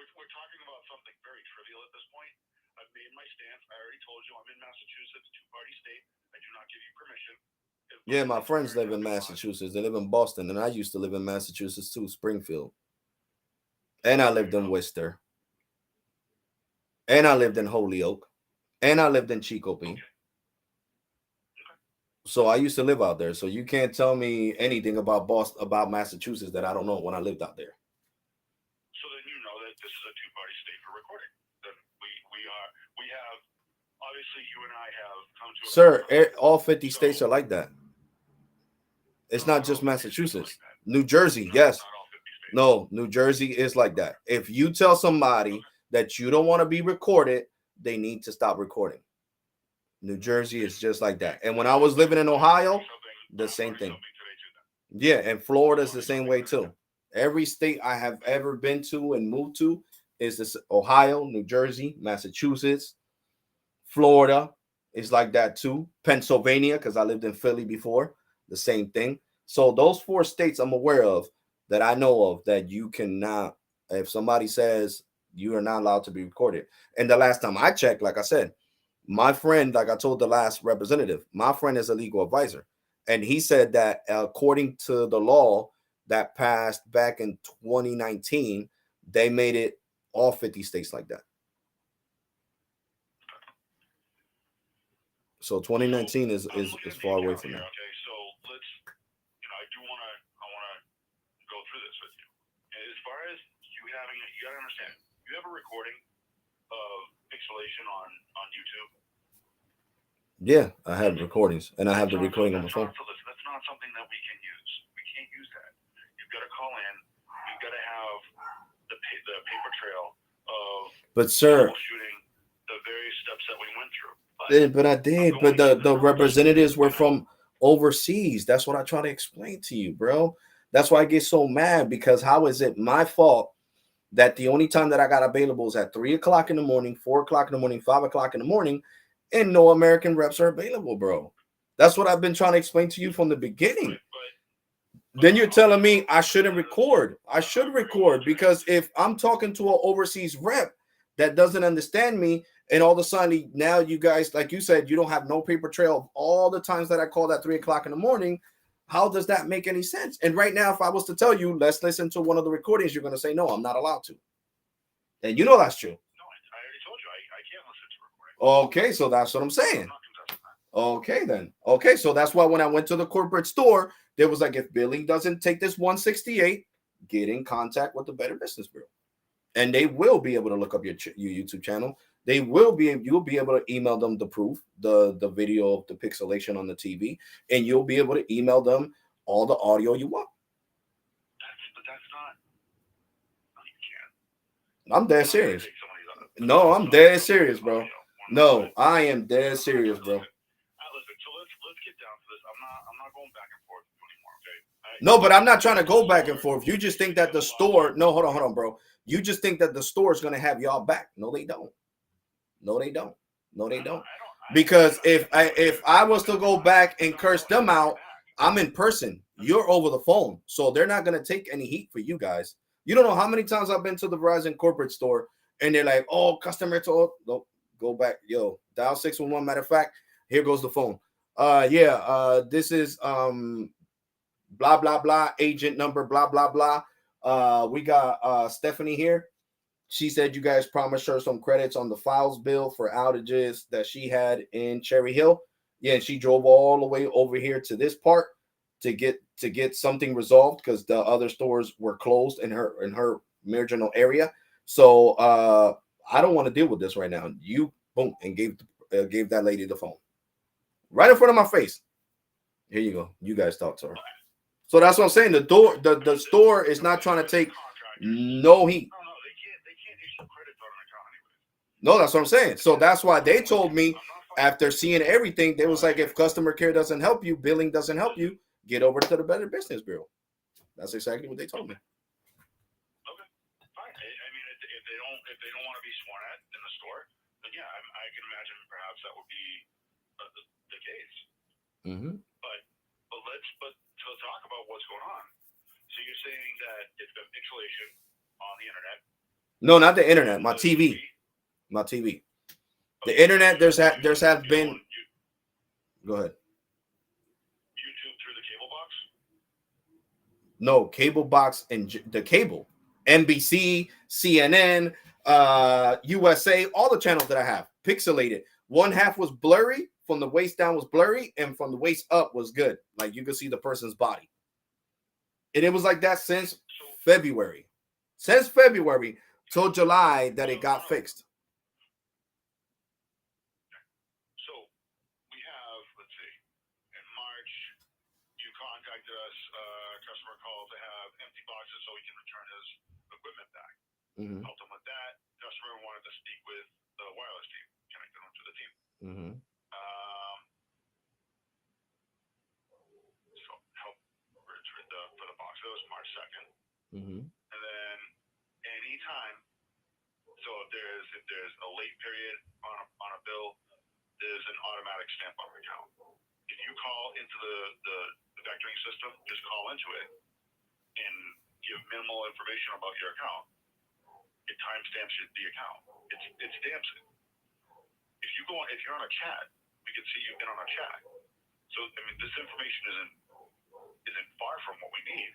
We're talking about something very trivial at this point. I've made my stance. I already told you I'm in Massachusetts, two-party state. I do not give you permission. Yeah, my friends live in Massachusetts. They live in Boston, and I used to live in Massachusetts too, Springfield. And I lived in Worcester. And I lived in Holyoke. And I lived in Chicopee. So I used to live out there. So you can't tell me anything about Boston, about Massachusetts that I don't know when I lived out there. So then you know that this is a two-party state for recording. Then we have, obviously you and I have come to. Sir, all 50 states are like that. It's not just Massachusetts. New Jersey, yes. No, New Jersey is like that. If you tell somebody that you don't want to be recorded, they need to stop recording. New Jersey is just like that. And when I was living in Ohio, the same thing. Yeah, and Florida is the same way too. Every state I have ever been to and moved to is this: Ohio, New Jersey, Massachusetts, Florida is like that too. Pennsylvania, because I lived in Philly before, the same thing. So those 4 states I'm aware of that I know of that you cannot, if somebody says you are not allowed to be recorded. And the last time I checked, like I said, my friend, like I told the last representative, my friend is a legal advisor. And he said that according to the law that passed back in 2019, they made it all 50 states like that. So 2019 is far away from that. Okay, so let's, I want to go through this with you. As far as you having, you got to understand, you have a recording of Escalation on YouTube. Yeah, I have recordings, and I have the recording on my phone. That's not something that we can use. We can't use that. You've got to call in. You've got to have the paper trail of shooting the various steps that we went through. But I did. But the representatives were from overseas. That's what I try to explain to you, bro. That's why I get so mad, because how is it my fault that the only time that I got available is at 3 o'clock in the morning, 4 o'clock in the morning, 5 o'clock in the morning, and no American reps are available, bro? That's what I've been trying to explain to you from the beginning. Then you're telling me I shouldn't record. I should record, because if I'm talking to an overseas rep that doesn't understand me, and all of a sudden now you guys, like you said, you don't have no paper trail of all the times that I called at 3 o'clock in the morning, how does that make any sense? And right now, if I was to tell you, let's listen to one of the recordings, you're going to say, no, I'm not allowed to. And you know that's true. No, I already told you I can't listen to recording. Okay, so that's what I'm saying. Okay, then. Okay, so that's why when I went to the corporate store, there was like, if Billy doesn't take this 168, get in contact with the Better Business Bureau. And they will be able to look up your YouTube channel. They will be, you'll be able to email them the proof, the video of the pixelation on the TV, and you'll be able to email them all the audio you want. But that's not. No, you I'm can't. dead serious. No, I'm dead serious, bro. No, I am dead serious, bro. Listen, so let's get down to this. I'm not going back and forth anymore, okay? No, but I'm not trying to go back and forth. You just think that the store, no, hold on, bro. You just think that the store is going to have y'all back. No, they don't. No, they don't. No, they don't. Because if I was to go back and curse them out, I'm in person. You're over the phone. So they're not going to take any heat for you guys. You don't know how many times I've been to the Verizon corporate store and they're like, oh, customer told, no, go back. Yo, dial 611. Matter of fact, here goes the phone. This is blah, blah, blah, agent number, blah, blah, blah. We got Stephanie here. She said you guys promised her some credits on the files bill for outages that she had in Cherry Hill. Yeah, and she drove all the way over here to this part to get something resolved because the other stores were closed in her marginal area. So I don't want to deal with this right now. You boom and gave that lady the phone right in front of my face. Here you go. You guys talk to her. So that's what I'm saying. The store is not trying to take no heat. No, they can't issue credits on an account anyway. No, that's what I'm saying. So that's why they told me after seeing everything, they was like, if customer care doesn't help you, billing doesn't help you, get over to the Better Business Bureau. That's exactly what they told me. Okay, fine. I mean, if they don't want to be sworn at in the store, then yeah, I can imagine perhaps that would be the case. Mm-hmm. But to talk about what's going on. So you're saying that it's been pixelation on the internet? No, not the internet. My TV. My TV. The internet. There's have been. Go ahead. YouTube through the cable box? No, cable box and the cable. NBC, CNN, USA, all the channels that I have pixelated. One half was blurry, from the waist down was blurry, and from the waist up was good. Like you could see the person's body. And it was like that since February. Since February till July that it got fixed. So we have, let's see, in March, you contacted us, customer called to have empty boxes so he can return his equipment back. Mm-hmm. Helped him with that. Customer wanted to speak with the wireless team, connected him to the team. Mm-hmm. So help for the box. That was March 2nd. Mm-hmm. And then anytime, so if there's a late period on a bill, there's an automatic stamp on the account. If you call into the vectoring system, just call into it and give minimal information about your account. It timestamps the account. It stamps it. If you're on a chat, we can see you've been on a chat. So I mean, this information isn't far from what we need.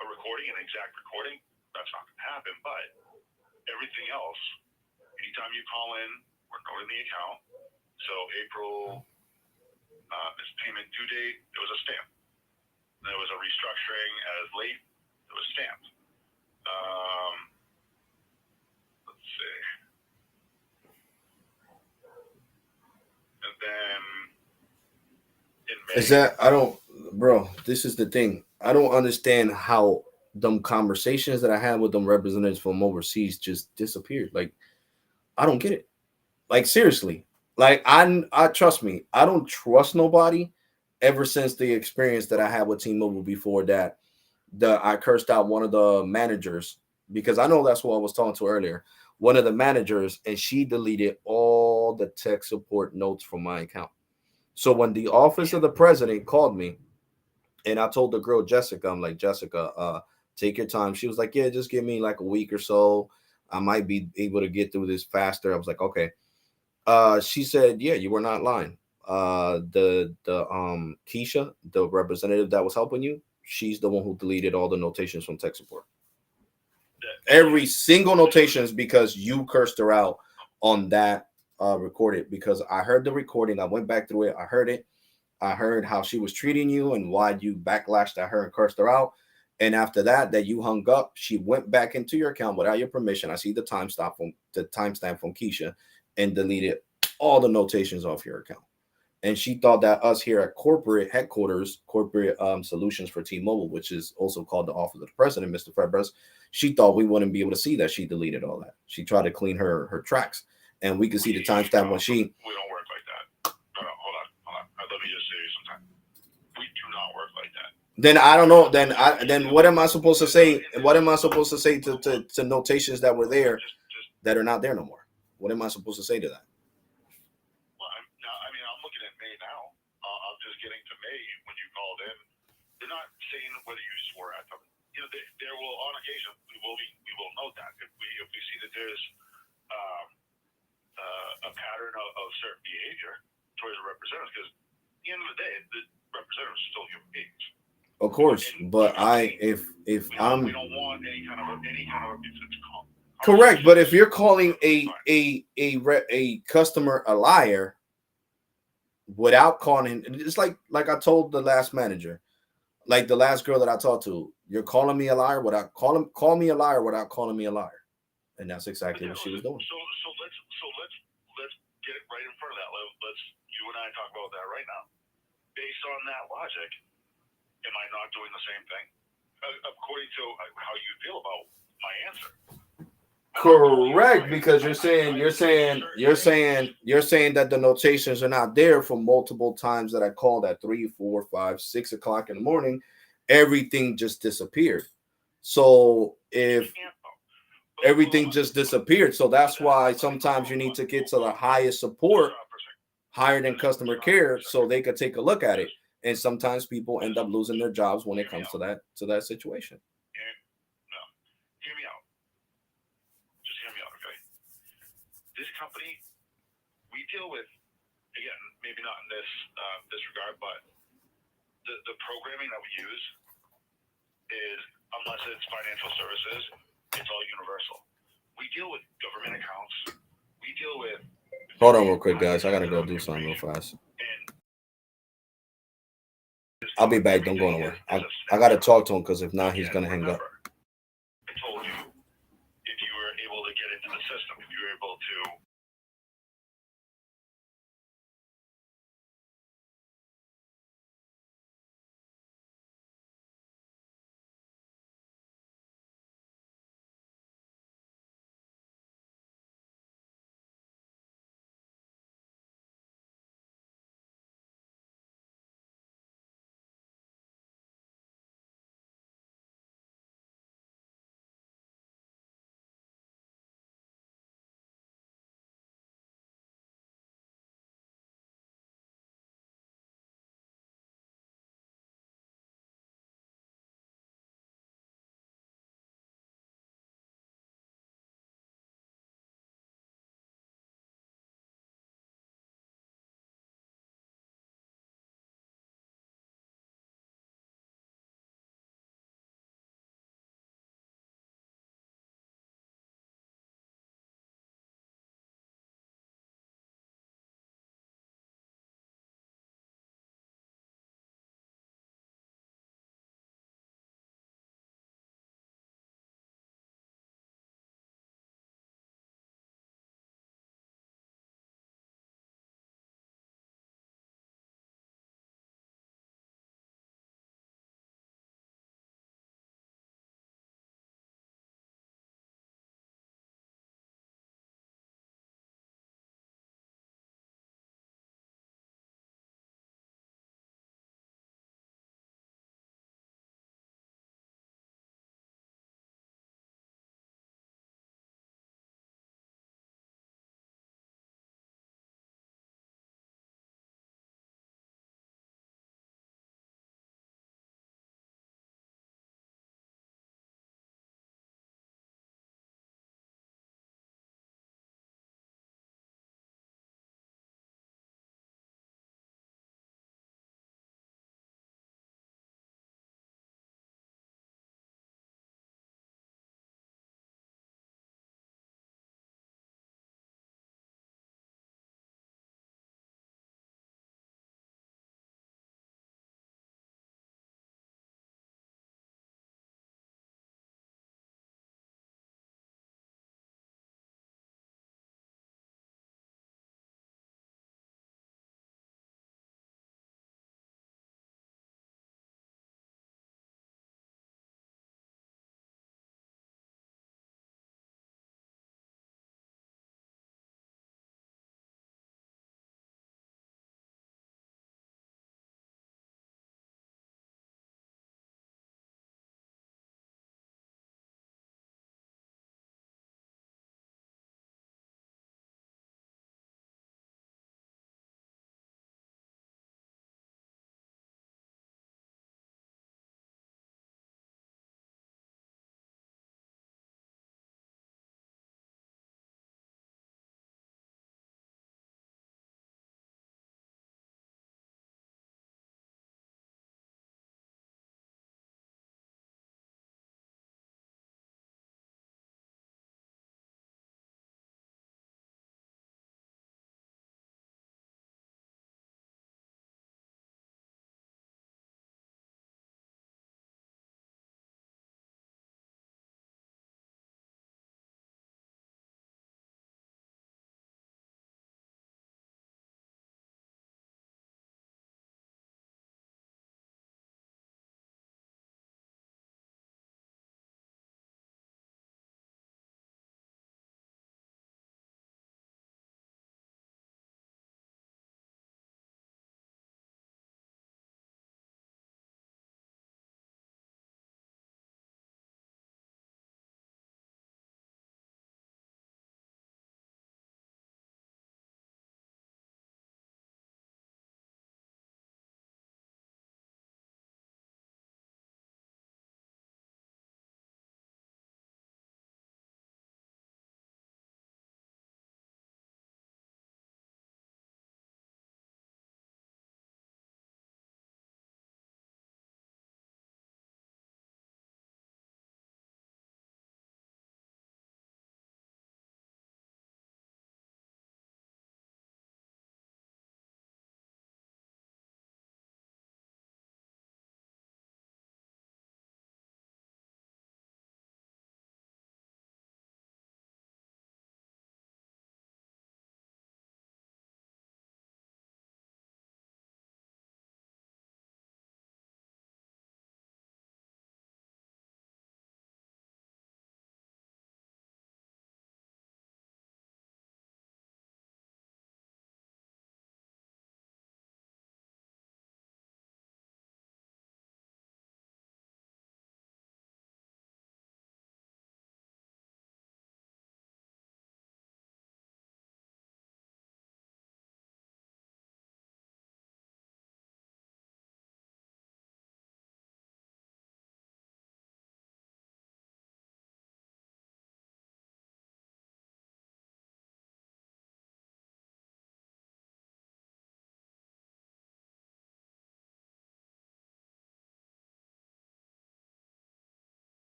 A recording, an exact recording, that's not going to happen. But everything else, anytime you call in, we're noting the account. So April, this payment due date, there was a stamp. There was a restructuring as late, it was stamped. Let's see. And then in May. Is that bro, this is the thing. I don't understand how them conversations that I had with them representatives from overseas just disappeared. Like, I don't get it. Like, seriously. Like, I trust me, I don't trust nobody ever since the experience that I had with T-Mobile before that. I cursed out one of the managers because I know that's what I was talking to earlier. One of the managers, and she deleted all the tech support notes from my account. So when the office of the president called me, and I told the girl Jessica, I'm like, Jessica, take your time. She was like, yeah, just give me like a week or so. I might be able to get through this faster. I was like, okay. She said, yeah, you were not lying. The Keisha, the representative that was helping you, she's the one who deleted all the notations from tech support. Every single notation is because you cursed her out on that recorded, because I heard the recording. I went back through it. I heard it. I heard how she was treating you and why you backlashed at her and cursed her out. And after that you hung up, she went back into your account without your permission. I see the timestamp from Keisha, and deleted all the notations off your account. And she thought that us here at corporate headquarters, corporate solutions for T-Mobile, which is also called the office of the president, Mr. Febres, she thought we wouldn't be able to see that she deleted all that. She tried to clean her tracks, and we could see the timestamp when she. We don't work like that. No, hold on. Let me just say something. We do not work like that. Then I don't know. Then what am I supposed to say? What am I supposed to say to notations that were there that are not there no more? What am I supposed to say to that? Well, I'm looking at May now. I'm just getting to May when you called in. They're not saying whether you swore at them. You know, there will, on occasion, we will note that if we see that there's a pattern of certain behavior towards the representatives, because at the end of the day, the representatives are still human beings. Of course, but we don't want any kind of abuse. It's Correct, but if you're calling a customer a liar without calling, it's like I told the last manager, like the last girl that I talked to, you're calling me a liar without call me a liar without calling me a liar, and that's exactly what she was doing. So let's get it right in front of that. Let's you and I talk about that right now. Based on that logic, am I not doing the same thing? According to how you feel about my answer. Correct, because you're saying that the notations are not there for multiple times that I called at 3, 4, 5, 6 o'clock in the morning. Everything just disappeared. So if everything just disappeared, so that's why sometimes you need to get to the highest support, higher than customer care, so they could take a look at it. And sometimes people end up losing their jobs when it comes to that situation. No, hear me out. Just hear me out, okay? This company, we deal with, again, maybe not in this regard, but the programming that we use is, unless it's financial services, it's all universal. We deal with government accounts. We deal with. Hold on real quick, guys. I gotta go do something real fast. I'll be back. Don't go nowhere. I gotta talk to him because if not, he's gonna hang up. I told you, if you were able to get into the system, if you were able to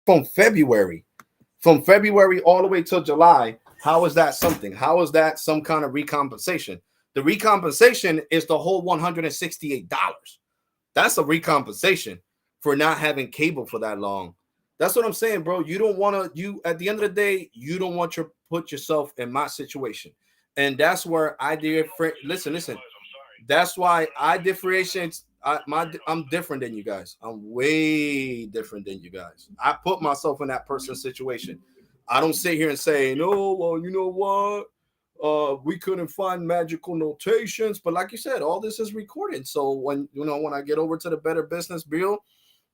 from February all the way till July. How is that something? How is that some kind of recompensation? The recompensation is the whole $168. That's a recompensation for not having cable for that long. That's what I'm saying, bro. You don't want to, at the end of the day, you don't want to put yourself in my situation. And that's where I listen. That's why I differentiate. I'm different than you guys. I'm way different than you guys. I put myself in that person's situation. I don't sit here and say, no, well, you know what? We couldn't find magical notations, but like you said, all this is recorded. So when I get over to the Better Business Bureau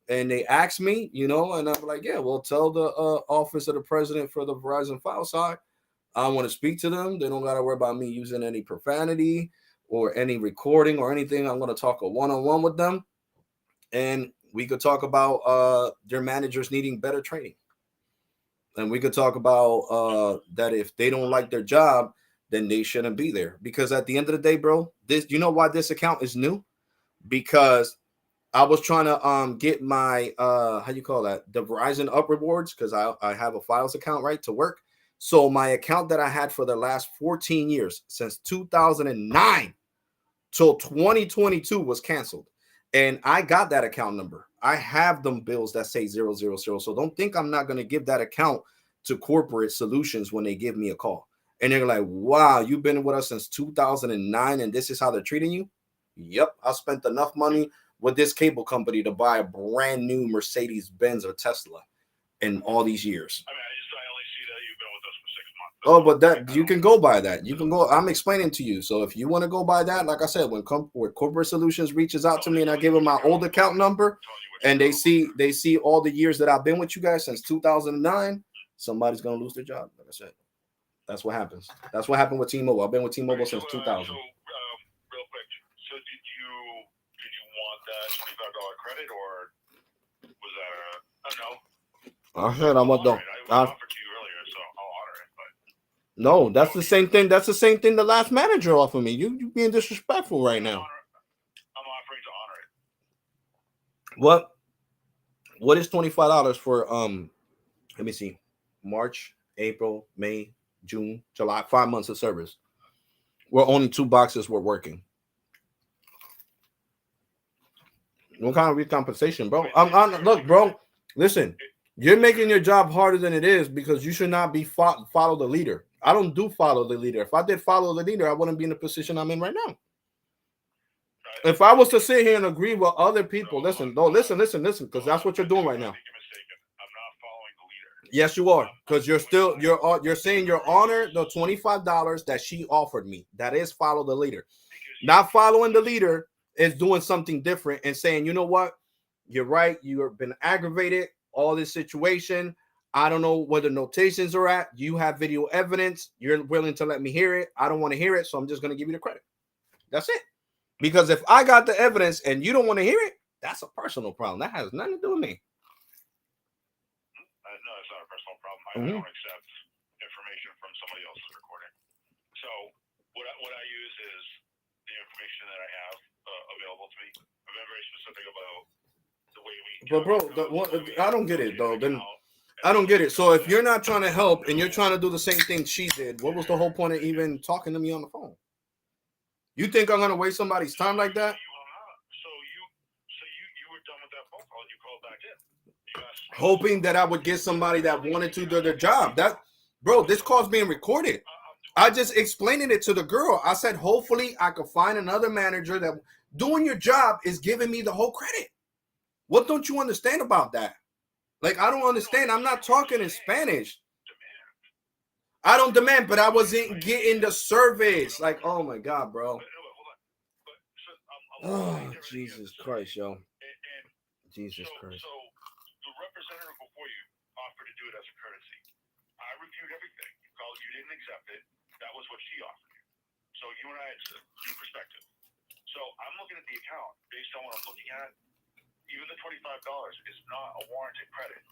and they ask me, and I'm like, yeah, well, tell the office of the president for the Verizon file side, I want to speak to them. They don't got to worry about me using any profanity or any recording or anything. I'm going to talk a one-on-one with them, and we could talk about their managers needing better training. And we could talk about that if they don't like their job, then they shouldn't be there. Because at the end of the day, bro, you know why this account is new? Because I was trying to get my the Verizon up rewards, because I have a files account, right, to work. So my account that I had for the last 14 years, since 2009 till 2022, was canceled. And I got that account number. I have them bills that say 000. So don't think I'm not going to give that account to Corporate Solutions when they give me a call. And they're like, wow, you've been with us since 2009 and this is how they're treating you? Yep, I spent enough money with this cable company to buy a brand new Mercedes-Benz or Tesla in all these years. I only see that you've been with us for 6 months. Oh, but that you can go by that. You can go. I'm explaining to you. So if you want to go by that, like I said, when Corporate Solutions reaches out to me and I give them my old account number, and they see all the years that I've been with you guys since 2009, somebody's gonna lose their job. Like I said, that's what happens. That's what happened with T-Mobile. I've been with T-Mobile since 2000. Real quick. So did you want that $25 credit, or was that a no? I said I want the. I offered to you earlier, so I'll honor it. But no, that's the same thing. That's the same thing the last manager offered me. You being disrespectful right now. I'm offering to honor it. What is $25 for let me see, March, April, May, June, July, 5 months of service, where only 2 boxes were working? What kind of recompensation, bro? Look, bro, listen, you're making your job harder than it is, because you should not be follow the leader. I don't do follow the leader. If I did follow the leader, I wouldn't be in the position I'm in right now. If I was to sit here and agree with other people, listen, because that's what you're doing right now. Yes, you are, because you're saying you're honor the $25 that she offered me. That is follow the leader. Not following the leader is doing something different and saying, you know what, you're right. You've been aggravated. All this situation. I don't know where the notations are at. You have video evidence. You're willing to let me hear it. I don't want to hear it, so I'm just going to give you the credit. That's it. Because if I got the evidence and you don't want to hear it, that's a personal problem. That has nothing to do with me. No, it's not a personal problem. I don't accept information from somebody else's recording. So what I use is the information that I have available to me. I'm very specific about the way we. But bro, I don't get it though. Then I don't get it. So if you're not trying to help and you're trying to do the same thing she did, what was the whole point of even talking to me on the phone? You think I'm gonna waste somebody's time like that? So you were done with that phone call and you called back in. Hoping that I would get somebody that wanted to do their job. That, bro, this call's being recorded. I just explained it to the girl. I said, hopefully I could find another manager that doing your job is giving me the whole credit. What don't you understand about that? Like, I don't understand. I'm not talking in Spanish. I don't demand, but I wasn't getting the service. Like, oh my God, bro. Oh, Jesus Christ, yo. Jesus Christ. So the representative before you offered to do it as a courtesy. I reviewed everything. You didn't accept it. That was what she offered you. So you and I had new perspective. So I'm looking at the account based on what I'm looking at. Even the $25 is not a warranted credit.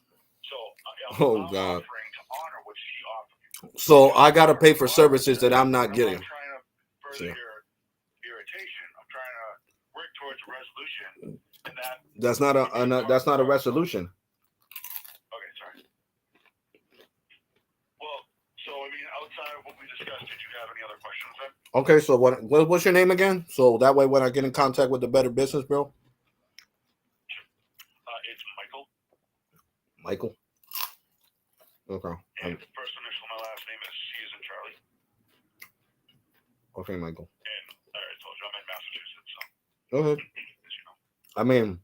So I'm offering to honor what she offered you. So I got to pay for services that I'm not getting. I'm trying to further your irritation. I'm trying to work towards a resolution. And that's not a resolution. Okay, sorry. we discussed. Did you have any other questions then? Okay, so what's your name again? So that way when I get in contact with the Better Business Bureau. It's Michael. Michael. Okay. And first initial, my last name is C as in Charlie. Okay, Michael. And I already told you I'm in Massachusetts, so. Go ahead. As you know. I mean,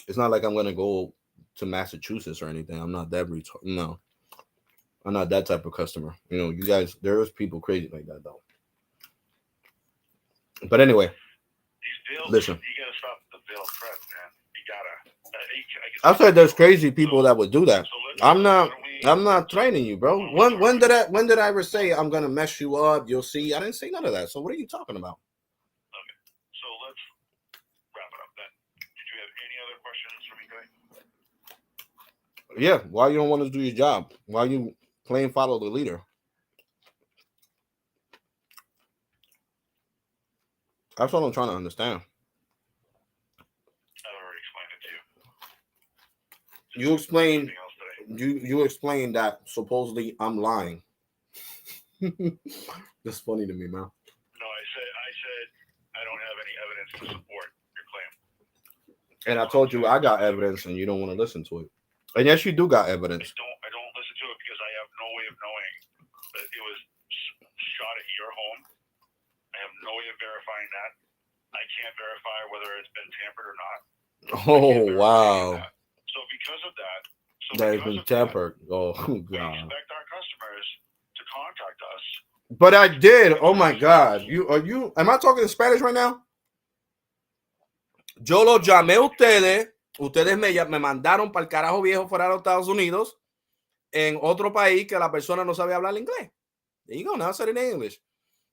it's not like I'm gonna go to Massachusetts or anything. I'm not that no. I'm not that type of customer. You know, you guys, there's people crazy like that though. But anyway, listen. You gotta stop the veiled threat, man. You gotta. I said there's crazy people that would do that. I'm not training you, bro. When did I ever say I'm gonna mess you up? You'll see. I didn't say none of that. So what are you talking about? Okay. So let's wrap it up then. Did you have any other questions for me, Guy? Yeah. Why you don't want to do your job? Why you playing follow the leader? That's what I'm trying to understand. I've already explained it to you. You explained that supposedly I'm lying. That's funny to me, man. No, I said I don't have any evidence to support your claim. And I told you I got evidence, and you don't want to listen to it. And yes, you do got evidence. I don't listen to it because I have no way of knowing that it was shot at your home. I have no way of verifying that. I can't verify whether it's been tampered or not. Oh wow! So because of that, that has been tampered. Oh god! We expect our customers to contact us. But I did. Oh my god! You? Am I talking in Spanish right now? Yo los llamé a ustedes. Ustedes me mandaron para el carajo viejo fuera de los Estados Unidos en otro país que la persona no sabía hablar inglés. There you go. Now I said it in English.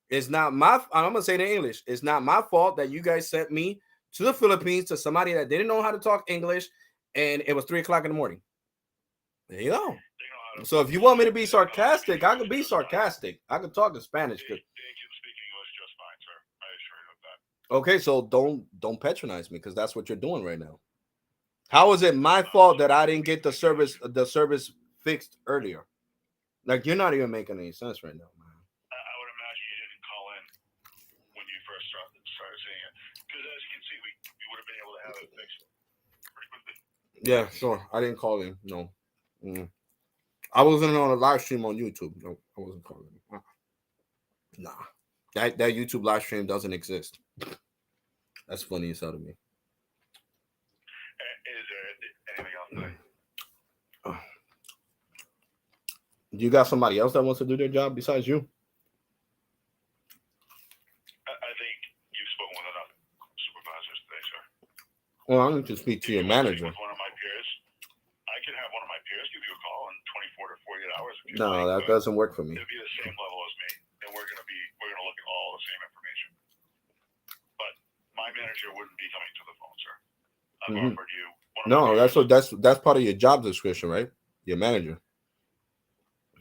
It's not my. I'm gonna say it in English. It's not my fault that you guys sent me to the Philippines to somebody that didn't know how to talk English, and it was 3 o'clock in the morning. There you go. So if you want me to be sarcastic, I can be sarcastic. I can talk in Spanish. They can speak English just fine, sir. I assure you of that. Okay, so don't patronize me because that's what you're doing right now. How is it my fault that I didn't get the service fixed earlier? Like you're not even making any sense right now, man. I would imagine you didn't call in when you first started seeing it, because as you can see, we would have been able to have it fixed pretty quickly. Yeah, sure. I didn't call in. No. I wasn't on a live stream on YouTube. No, I wasn't calling. Nah. That YouTube live stream doesn't exist. That's funny as hell to me. Is there anything else today? You got somebody else that wants to do their job besides you? I think you've spoken with enough supervisors today, sir. Well, I need to speak to your manager. With one of my peers, I can have one of my peers give you a call in 24 to 48 hours. If no, like, that doesn't work for me. It'll be the same level as me, and we're gonna look at all the same information. But my manager wouldn't be coming to the phone, sir. I've offered you. No, that's part of your job description, right? Your manager.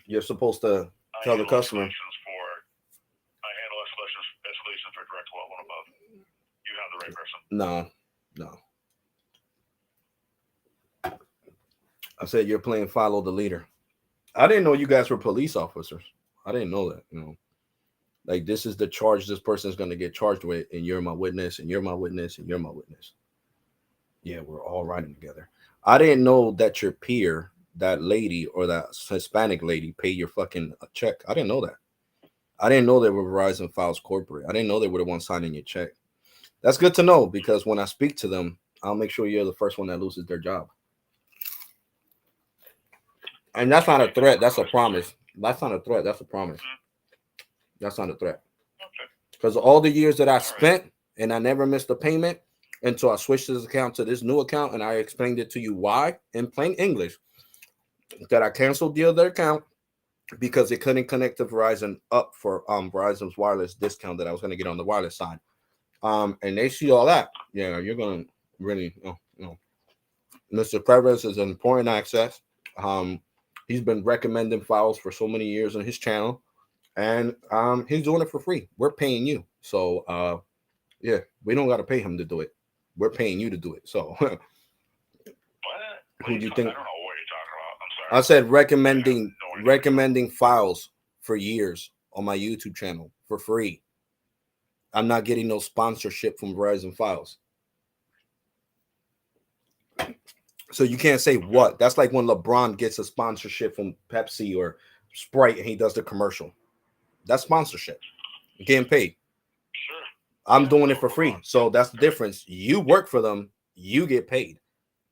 You're supposed to tell the customer. I handle escalations for direct level and above. You have the right person. No. I said you're playing follow the leader. I didn't know you guys were police officers. I didn't know that. Like this is the charge this person is going to get charged with, and you're my witness, and you're my witness, and you're my witness. Yeah, we're all riding together. I didn't know that your peer, that lady or that Hispanic lady, pay your fucking check. I didn't know that. I didn't know they were Verizon Files Corporate. I didn't know they were the one signing your check. That's good to know because when I speak to them, I'll make sure you're the first one that loses their job. And that's not a threat. That's a promise. That's not a threat. That's a promise. That's not a threat. Because all the years that I spent and I never missed a payment until I switched this account to this new account, and I explained it to you why in plain English, that I canceled the other account because it couldn't connect to Verizon up for Verizon's wireless discount that I was going to get on the wireless side. And they see all that. Yeah, you're going to really, Mr. Previs is an important access. He's been recommending files for so many years on his channel, and he's doing it for free. We're paying you. So, yeah, we don't got to pay him to do it. We're paying you to do it. So, who do you think? I don't know what you're talking about. I'm sorry. I said recommending files for years on my YouTube channel for free. I'm not getting no sponsorship from Verizon Files. So you can't say what. That's like when LeBron gets a sponsorship from Pepsi or Sprite and he does the commercial. That's sponsorship. You're getting paid. Sure. I'm doing it for free. So that's the difference. You work for them, you get paid.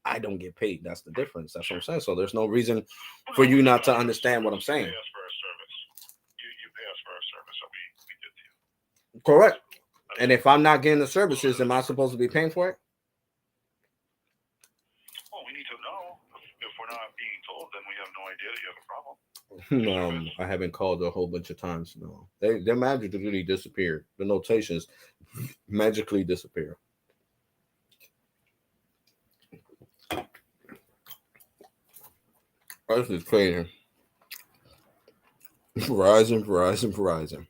I don't get paid. That's the difference. That's what I'm saying. So there's no reason for you not to understand what I'm saying. You pay us for a service. You pay us for a service that we did to you. Correct. And if I'm not getting the services, am I supposed to be paying for it? Well, we need to know. If we're not being told, then we have no idea that you have a problem. I haven't called a whole bunch of times. No, they magically disappear. The notations magically disappear. This is crazy. Verizon.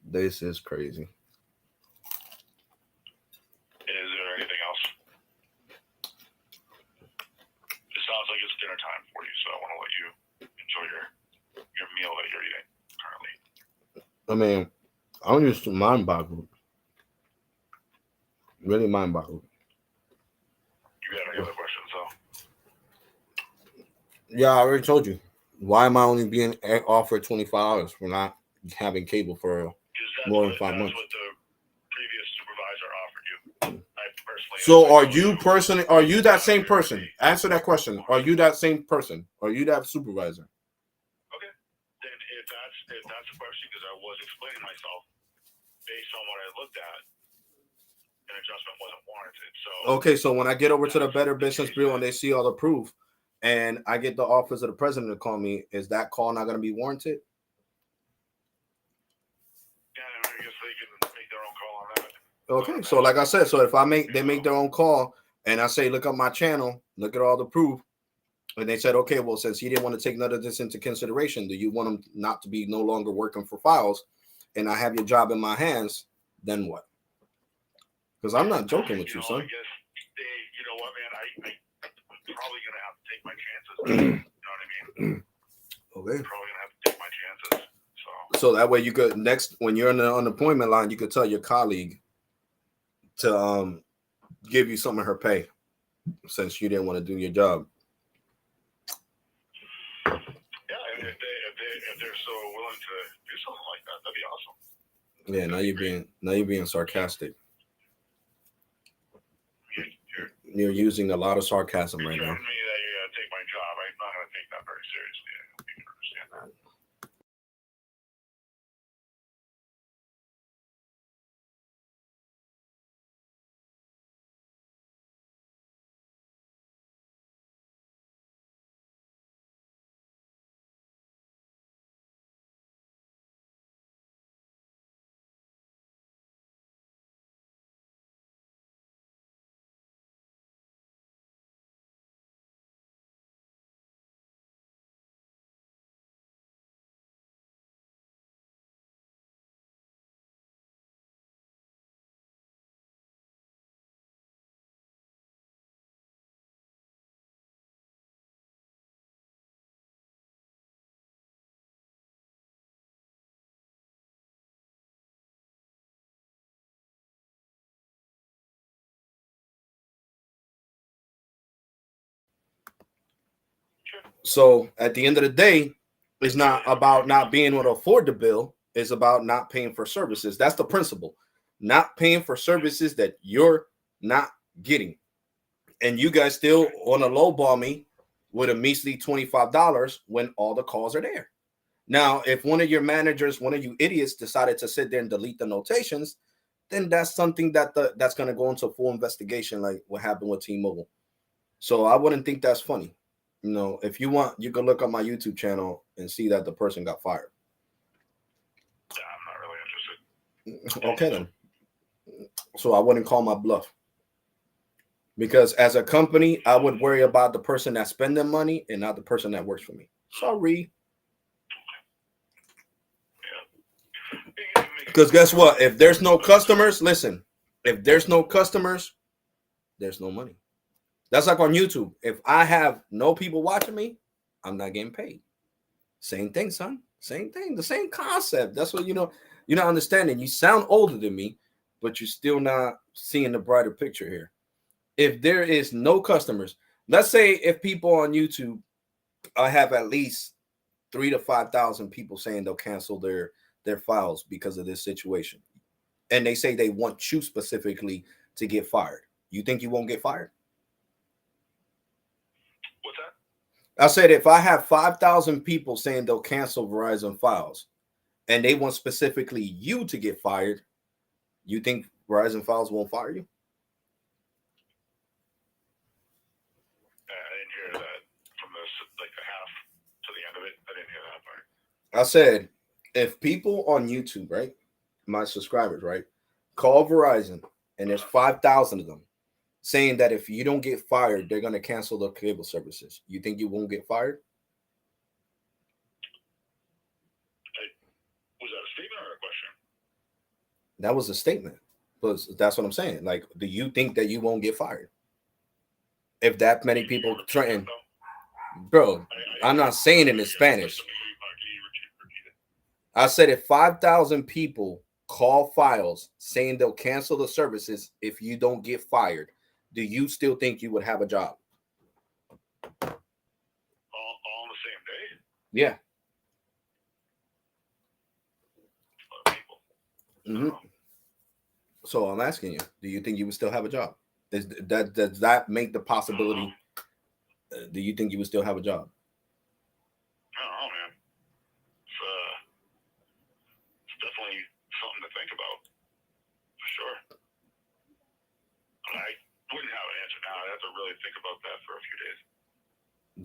This is crazy. Is there anything else? It sounds like it's dinner time for you, so I want to let you enjoy your meal that you're eating currently. I mean, I'm just mind boggled. Really mind boggled. You got any other questions, though? Yeah, I already told you. Why am I only being offered $25 for not having cable for more than 5 months? That's what the previous supervisor offered you. I personally. So are you that same person? Answer that question. Are you that same person? Are you that supervisor? Okay. Then if that's the question, because I was explaining myself based on what I looked at, an adjustment wasn't warranted. So okay, so when I get over to the Better Business Bureau and they see all the proof, and I get the office of the president to call me, is that call not going to be warranted? Yeah, I guess they can make their own call on that. Okay, so like I said, so if they make their own call, and I say, look up my channel, look at all the proof, and they said, okay, well, since he didn't want to take none of this into consideration, do you want him not to be no longer working for Files, and I have your job in my hands, then what? Because I'm not joking with you, son. I guess you know what, man, I'm probably gonna have to take my chances. You know what I mean? Okay. I'm probably gonna have to take my chances. So that way you could when you're on the unemployment line, you could tell your colleague to give you some of her pay since you didn't want to do your job. Yeah, if they're so willing to do something like that, that'd be awesome. Yeah, now you're being sarcastic. You're using a lot of sarcasm right now. You're telling me that you're gonna take my job. I'm not gonna take that very seriously. I hope you can understand that. So at the end of the day, it's not about not being able to afford the bill. It's about not paying for services. That's the principle. Not paying for services that you're not getting. And you guys still want to lowball me with a measly $25 when all the calls are there. Now, if one of your managers, one of you idiots decided to sit there and delete the notations, then that's something that's going to go into full investigation like what happened with T-Mobile. So I wouldn't think that's funny. You know, if you want, you can look up my YouTube channel and see that the person got fired. Yeah, I'm not really interested. Okay, then. So I wouldn't call my bluff. Because as a company, I would worry about the person that's spending money and not the person that works for me. Sorry. Because guess what? If there's no customers, listen, if there's no customers, there's no money. That's like on YouTube. If I have no people watching me, I'm not getting paid. Same thing, son. Same thing. The same concept. That's what you're not understanding. You sound older than me, but you're still not seeing the brighter picture here. If there is no customers, let's say if people on YouTube, I have at least 3,000 to 5,000 people saying they'll cancel their files because of this situation, and they say they want you specifically to get fired. You think you won't get fired? What's that? I said if I have 5,000 people saying they'll cancel Verizon files, and they want specifically you to get fired, you think Verizon files won't fire you? I didn't hear that from the half to the end of it. I didn't hear that part. I said, if people on YouTube, right, my subscribers, right, call Verizon, and there's 5,000 of them saying that if you don't get fired, they're going to cancel the cable services, you think you won't get fired? Was that a statement or a question? That was a statement. But that's what I'm saying. Like, do you think that you won't get fired? If that many people threaten, bro, I'm not saying it in Spanish. I said if 5,000 people call files saying they'll cancel the services if you don't get fired, do you still think you would have a job? All on the same day? Yeah. People. So I'm asking you, do you think you would still have a job? Does that make the possibility? Do you think you would still have a job? I don't know, man. It's definitely something to think about, for sure. I wouldn't have an answer now. I'd have to really think about that for a few days.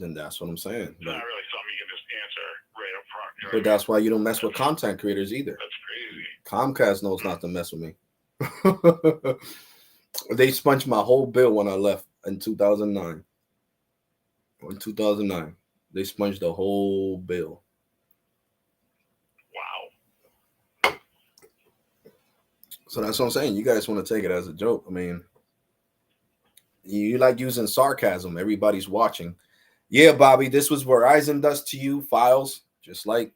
Then that's what I'm saying. It's not really something you can just answer right up front. You know But that's why you don't mess with content creators either. That's crazy. Comcast knows not to mess with me. They sponged my whole bill when I left in 2009. In 2009, they sponged the whole bill. Wow. So that's what I'm saying. You guys want to take it as a joke. I mean, you like using sarcasm. Everybody's watching. Yeah, Bobby, this was Verizon does to you. Files, just like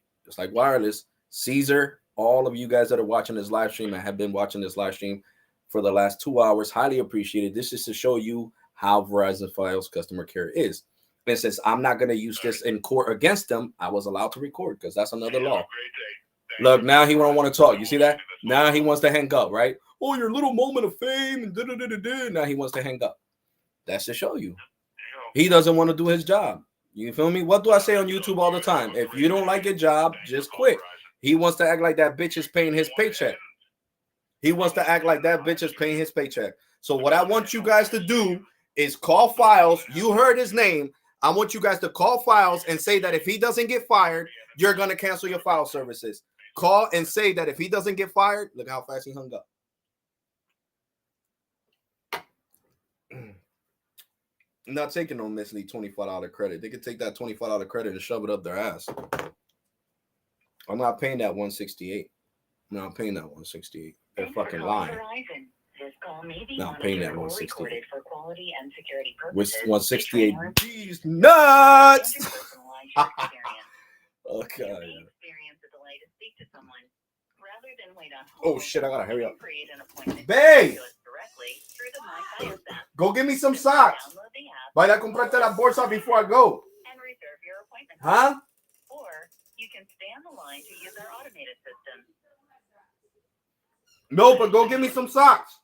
wireless. Caesar, all of you guys that are watching this live stream and have been watching this live stream for the last 2 hours, highly appreciated. This is to show you how Verizon Files customer care is. And since I'm not going to use this in court against them, I was allowed to record because that's another law. Look, now he don't want to talk. You see that? Now he wants to hang up, right? Oh, your little moment of fame. And da-da-da-da-da. Now he wants to hang up. That's to show you. He doesn't want to do his job. You feel me? What do I say on YouTube all the time? If you don't like your job, just quit. He wants to act like that bitch is paying his paycheck. He wants to act like that bitch is paying his paycheck. So what I want you guys to do is call Files. You heard his name. I want you guys to call Files and say that if he doesn't get fired, you're going to cancel your file services. Call and say that if he doesn't get fired, look how fast he hung up. I'm not taking no mislead $25 credit. They could take that $25 credit and shove it up their ass. I'm not paying that $168. I'm not paying that $168. They're fucking lying. Verizon. This call may be Not paying that monitored or $168. recorded for quality and security With purposes. $168. These nuts. Okay. Experience a delay to speak to someone. Rather than wait on Oh shit! I gotta hurry up. Create an appointment Babe, directly through the MyFiles app. go get me some socks. Download the app. Vaya a comprarte la bolsa before I go. And reserve your appointment. Huh? Or you can stay on the line to use our automated system. No, but go get me some socks.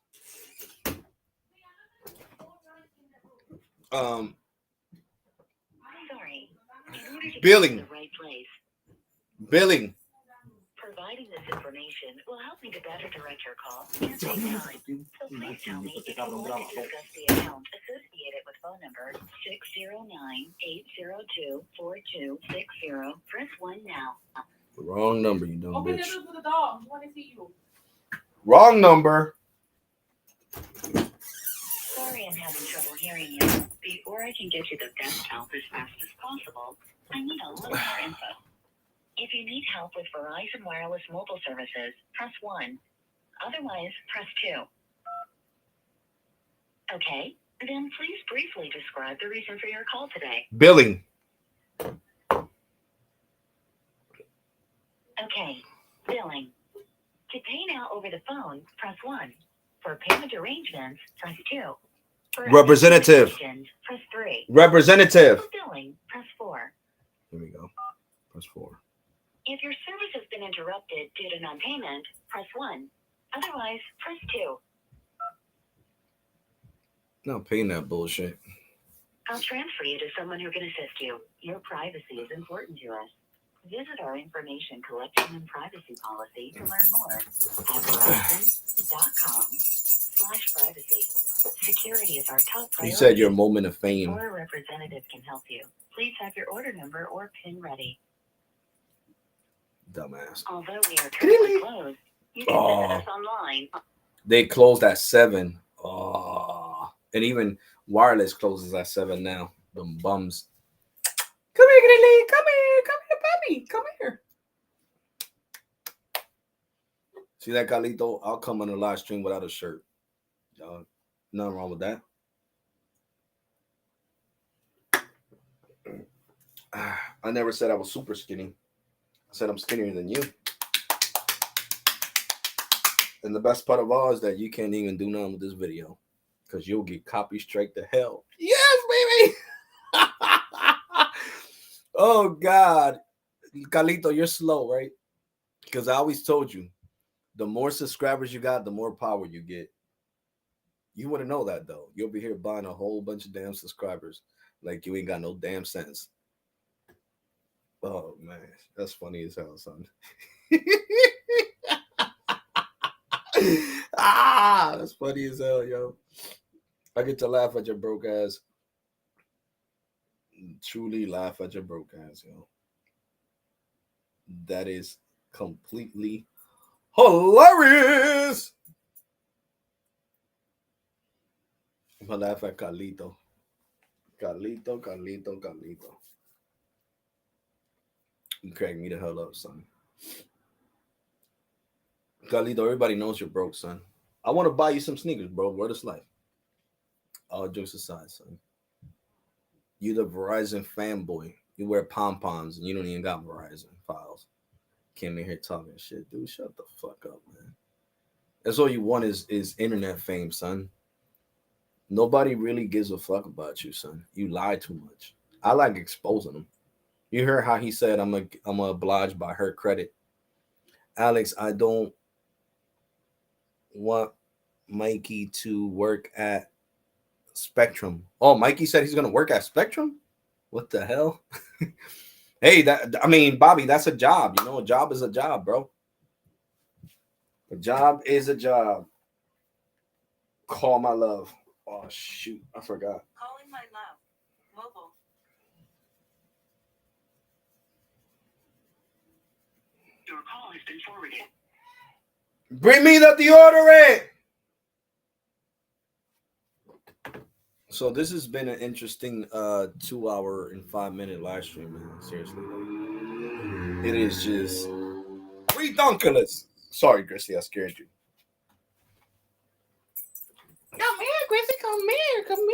Sorry. Billing. The right place. Billing. Providing this information will help me to better direct your call and save time. So please tell me if you want to discuss the account associated with phone number 609-802-4260. Press 1 now. Wrong number, you dumb Open bitch. the door to the dog. I want to see you. Wrong number. Sorry I'm having trouble hearing you. Before I can get you the best help as fast as possible, I need a little more info. If you need help with Verizon Wireless mobile services, press 1. Otherwise, press 2. Okay, then please briefly describe the reason for your call today. Billing. Okay. Billing. To pay now over the phone, press 1. For payment arrangements, press 2. For Representative. questions, press 3. Representative. For billing, press 4. Here we go. Press 4. If your service has been interrupted due to non-payment, press 1. Otherwise, press 2. Not paying that bullshit. I'll transfer you to someone who can assist you. Your privacy is important to us. Visit our information collection and privacy policy to learn more at Verizon.com/privacy. Security is our top priority. You said your moment of fame. Or a representative can help you. Please have your order number or PIN ready. Dumbass. Although we are currently closed, you can visit us online. They closed at 7. Oh. And even wireless closes at 7 now. Them bums. Come here, Grilly. Come here, puppy. Come here. See that, Carlito? I'll come on the live stream without a shirt. Nothing wrong with that. I never said I was super skinny. I said I'm skinnier than you. And the best part of all is that you can't even do nothing with this video because you'll get copy straight to hell. Yes, baby. Oh, God. Carlito, you're slow, right? Because I always told you, the more subscribers you got, the more power you get. You wouldn't know that, though. You'll be here buying a whole bunch of damn subscribers like you ain't got no damn sense. Oh, man. That's funny as hell, son. That's funny as hell, yo. I get to laugh at your broke ass. Truly laugh at your broke ass, yo. That is completely hilarious. I'm gonna laugh at Carlito. Carlito. You crack me the hell up, son. Carlito, everybody knows you're broke, son. I want to buy you some sneakers, bro. Word is life. All jokes aside, son. You the Verizon fanboy. You wear pom-poms and you don't even got Verizon files. Came in here talking shit. Dude, shut the fuck up, man. That's all you want is internet fame, son. Nobody really gives a fuck about you, son. You lie too much. I like exposing them. You heard how he said, I'm obliged by her credit. Alex, I don't want Mikey to work at Spectrum. Oh, Mikey said he's going to work at Spectrum? What the hell? Hey, Bobby, that's a job. You know, a job is a job, bro. A job is a job. Call my love. Oh, shoot. I forgot. Calling my love. Mobile. Your call has been forwarded. Bring me the deodorant. So this has been an interesting 2 hour and 5 minute live stream, man. Seriously. It is just redonkulous. Sorry, Chrissy, I scared you. Come here, Chrissy. Come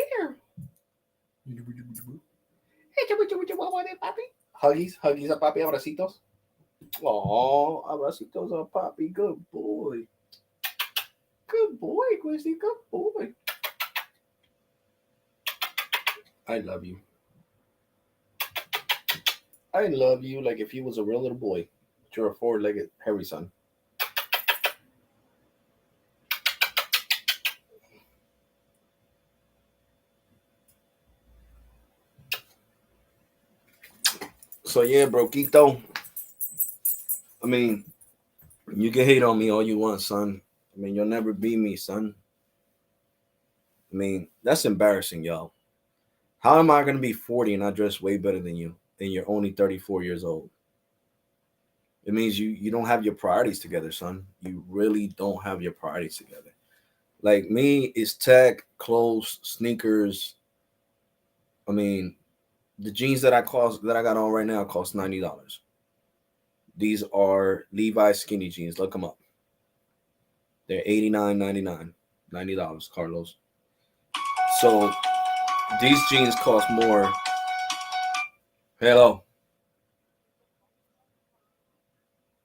here. Huggies a papi, abracitos. Oh, abracitos a papi. Good boy. Good boy, Chrissy. Good boy. I love you. I love you like if you was a real little boy. But you're a four-legged hairy son. So yeah, broquito. I mean, you can hate on me all you want, son. I mean, you'll never be me, son. I mean, that's embarrassing, y'all. How am I going to be 40 and I dress way better than you? And you're only 34 years old. It means you don't have your priorities together, son. You really don't have your priorities together. Like me, it's tech, clothes, sneakers. I mean, the jeans that I got on right now cost $90. These are Levi's skinny jeans. Look them up. They're $89.99. $90, Carlos. So these jeans cost more. Hello.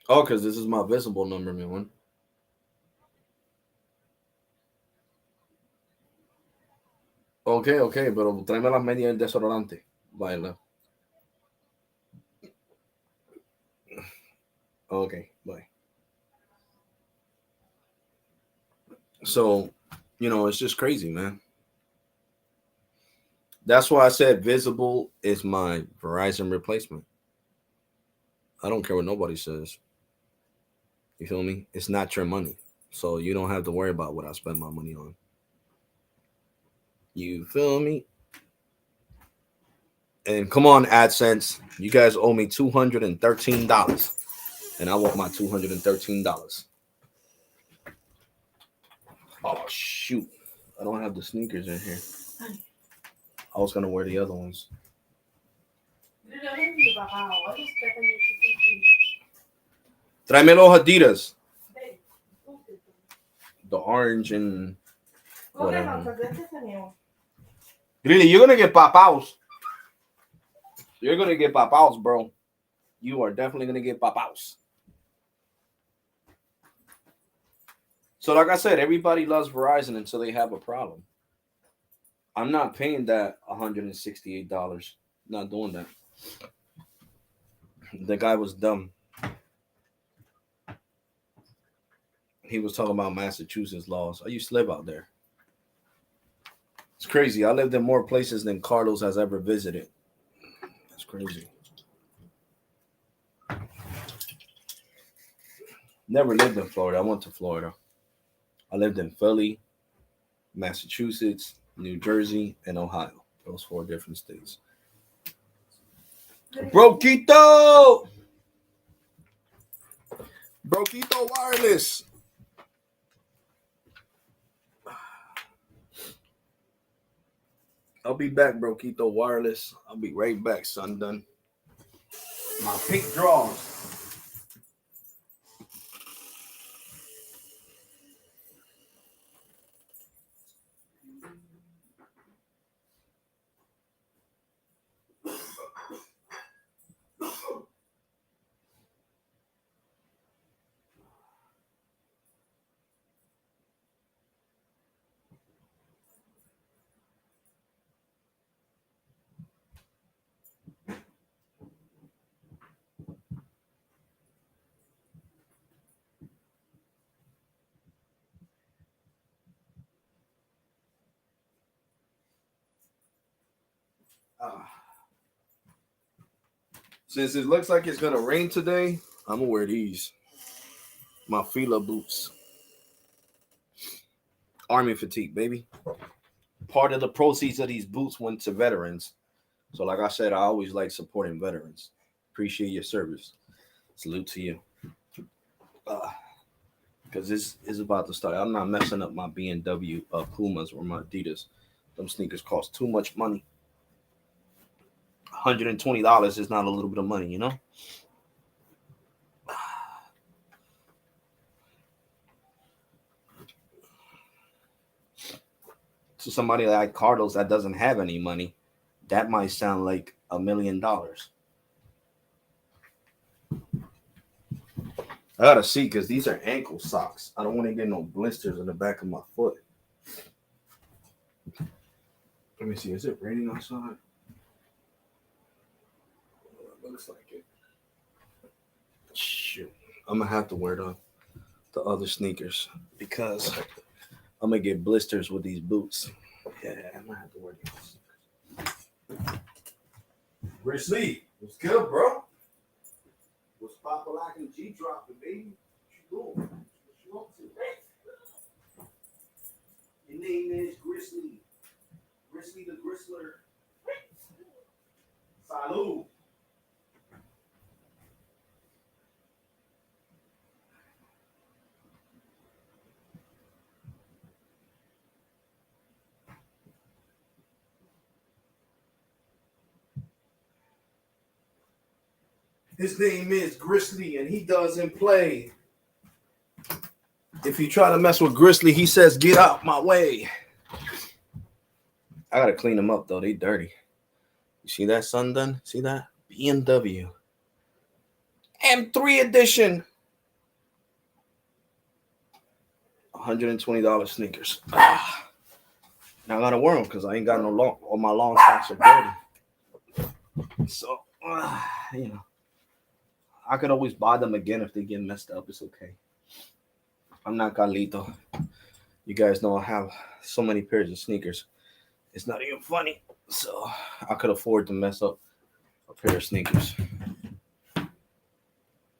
Oh, because this is my visible number, mi amor. Ok, pero tráeme las medias del desodorante. Baila. Okay, bye. So, it's just crazy, man. That's why I said visible is my Verizon replacement. I don't care what nobody says. You feel me? It's not your money. So you don't have to worry about what I spend my money on. You feel me? And come on, AdSense. You guys owe me $213. And I want my $213. Oh, shoot. I don't have the sneakers in here. I was going to wear the other ones. Tráeme los Adidas. The orange and whatever. Really, you're going to get papaos. You're going to get papaos, bro. You are definitely going to get papaos. So like I said, everybody loves Verizon until they have a problem. I'm not paying that $168. Not doing that. The guy was dumb. He was talking about Massachusetts laws. I used to live out there. It's crazy. I lived in more places than Carlos has ever visited. That's crazy. Never lived in Florida. I went to Florida. I lived in Philly, Massachusetts, New Jersey, and Ohio. Those 4 different states. Broquito! Broquito Wireless. I'll be back, Broquito Wireless. I'll be right back, son. Done. My pink drawers. Since it looks like it's gonna rain today, I'm gonna wear these. My Fila boots. Army fatigue, baby. Part of the proceeds of these boots went to veterans. So like I said, I always like supporting veterans. Appreciate your service. Salute to you. Because this is about to start. I'm not messing up my BMW Pumas or my Adidas. Them sneakers cost too much money. $120 is not a little bit of money, you know? To somebody like Carlos that doesn't have any money, that might sound like $1 million. I gotta see because these are ankle socks. I don't want to get no blisters in the back of my foot. Let me see. Is it raining outside? It looks like it. Shoot. I'm gonna have to wear the other sneakers because I'm gonna get blisters with these boots. Yeah, I'm gonna have to wear these. Grizzly, what's good, bro? What's poppin' like in G dropping, baby? What you doing? What you up to? Your name is Grizzly. Grizzly the Gristler. Salud. His name is Grizzly, and he doesn't play. If you try to mess with Grizzly, he says, "Get out my way." I gotta clean them up though; they dirty. You see that, son? Done? See that? BMW M3 edition. $120 sneakers. Now I gotta wear them because I ain't got no long. All my long socks are dirty. So you know, I could always buy them again if they get messed up. It's okay. I'm not Carlito. You guys know I have so many pairs of sneakers. It's not even funny. So I could afford to mess up a pair of sneakers.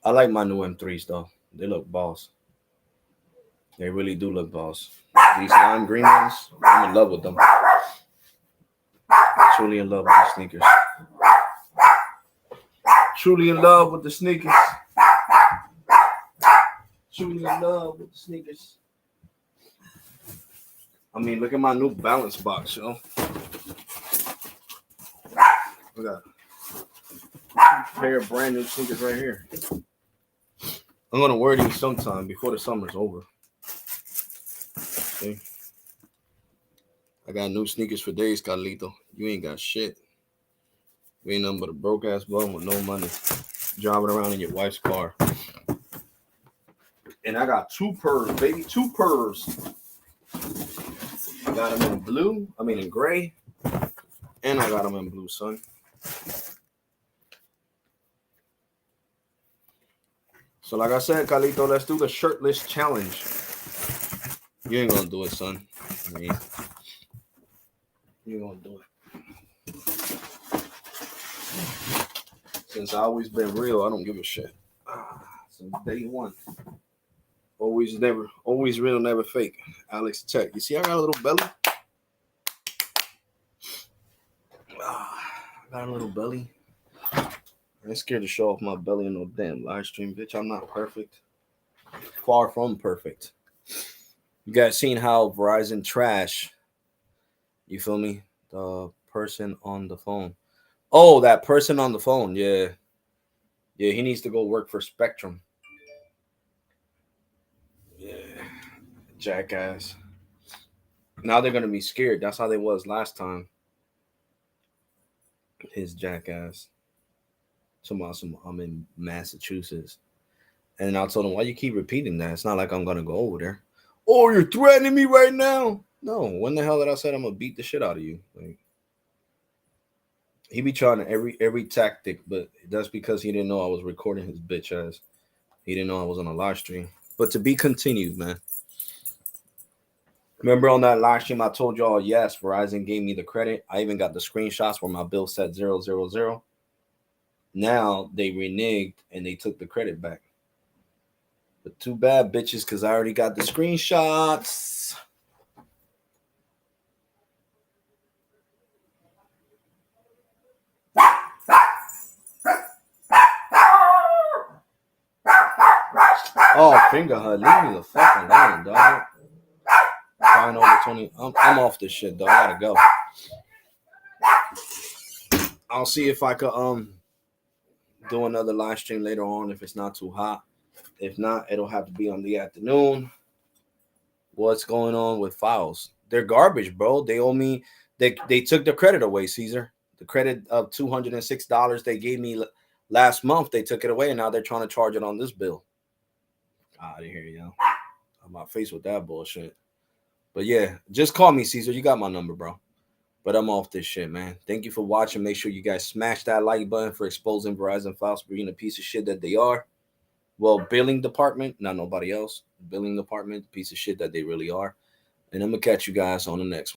I like my new M3s though. They look boss. They really do look boss. These lime green ones, I'm in love with them. Truly in love with the sneakers. Truly in love with the sneakers. Truly in love with the sneakers. I mean, look at my new Balance box, yo. Look at that. A pair of brand new sneakers right here. I'm gonna wear these sometime before the summer's over. See? I got new sneakers for days, Carlito. You ain't got shit. You ain't nothing but a broke ass bum with no money. Driving around in your wife's car. And I got 2 purrs, baby. 2 purrs. I got them in blue. I mean in gray. And I got them in blue, son. So like I said, Carlito, let's do the shirtless challenge. You ain't gonna do it, son. I mean, you ain't gonna do it. Since I always been real, I don't give a shit. Since day one. Always real, never fake. Alex Tech. You see, I got a little belly. I got a little belly. I ain't scared to show off my belly in no damn live stream, bitch. I'm not perfect. Far from perfect. You guys seen how Verizon trash? You feel me? The person on the phone. Oh, that person on the phone. Yeah. Yeah, he needs to go work for Spectrum. Yeah. Jackass. Now they're going to be scared. That's how they was last time. His jackass. I'm in Massachusetts. And I told him, why you keep repeating that? It's not like I'm going to go over there. Oh, you're threatening me right now? No. When the hell did I say I'm going to beat the shit out of you? Like, he be trying every tactic, but that's because he didn't know I was recording his bitch ass. He didn't know I was on a live stream. But to be continued, man. Remember on that live stream I told y'all, yes, Verizon gave me the credit. I even got the screenshots where my bill said 000. Now they reneged and they took the credit back. But too bad, bitches, because I already got the screenshots. Oh, finger her. Leave me the fuck alone, dog. Fine over 20. I'm off this shit, dog. I gotta go. I'll see if I could do another live stream later on if it's not too hot. If not, it'll have to be on the afternoon. What's going on with files? They're garbage, bro. They owe me. They took the credit away, Caesar. The credit of $206 they gave me last month, they took it away, and now they're trying to charge it on this bill. Out of here, yo. I'm not faced with that bullshit. But yeah, just call me, Caesar. You got my number, bro. But I'm off this shit, man. Thank you for watching. Make sure you guys smash that like button for exposing Verizon files for being a piece of shit that they are. Well, billing department, not nobody else. Billing department, piece of shit that they really are. And I'm going to catch you guys on the next one.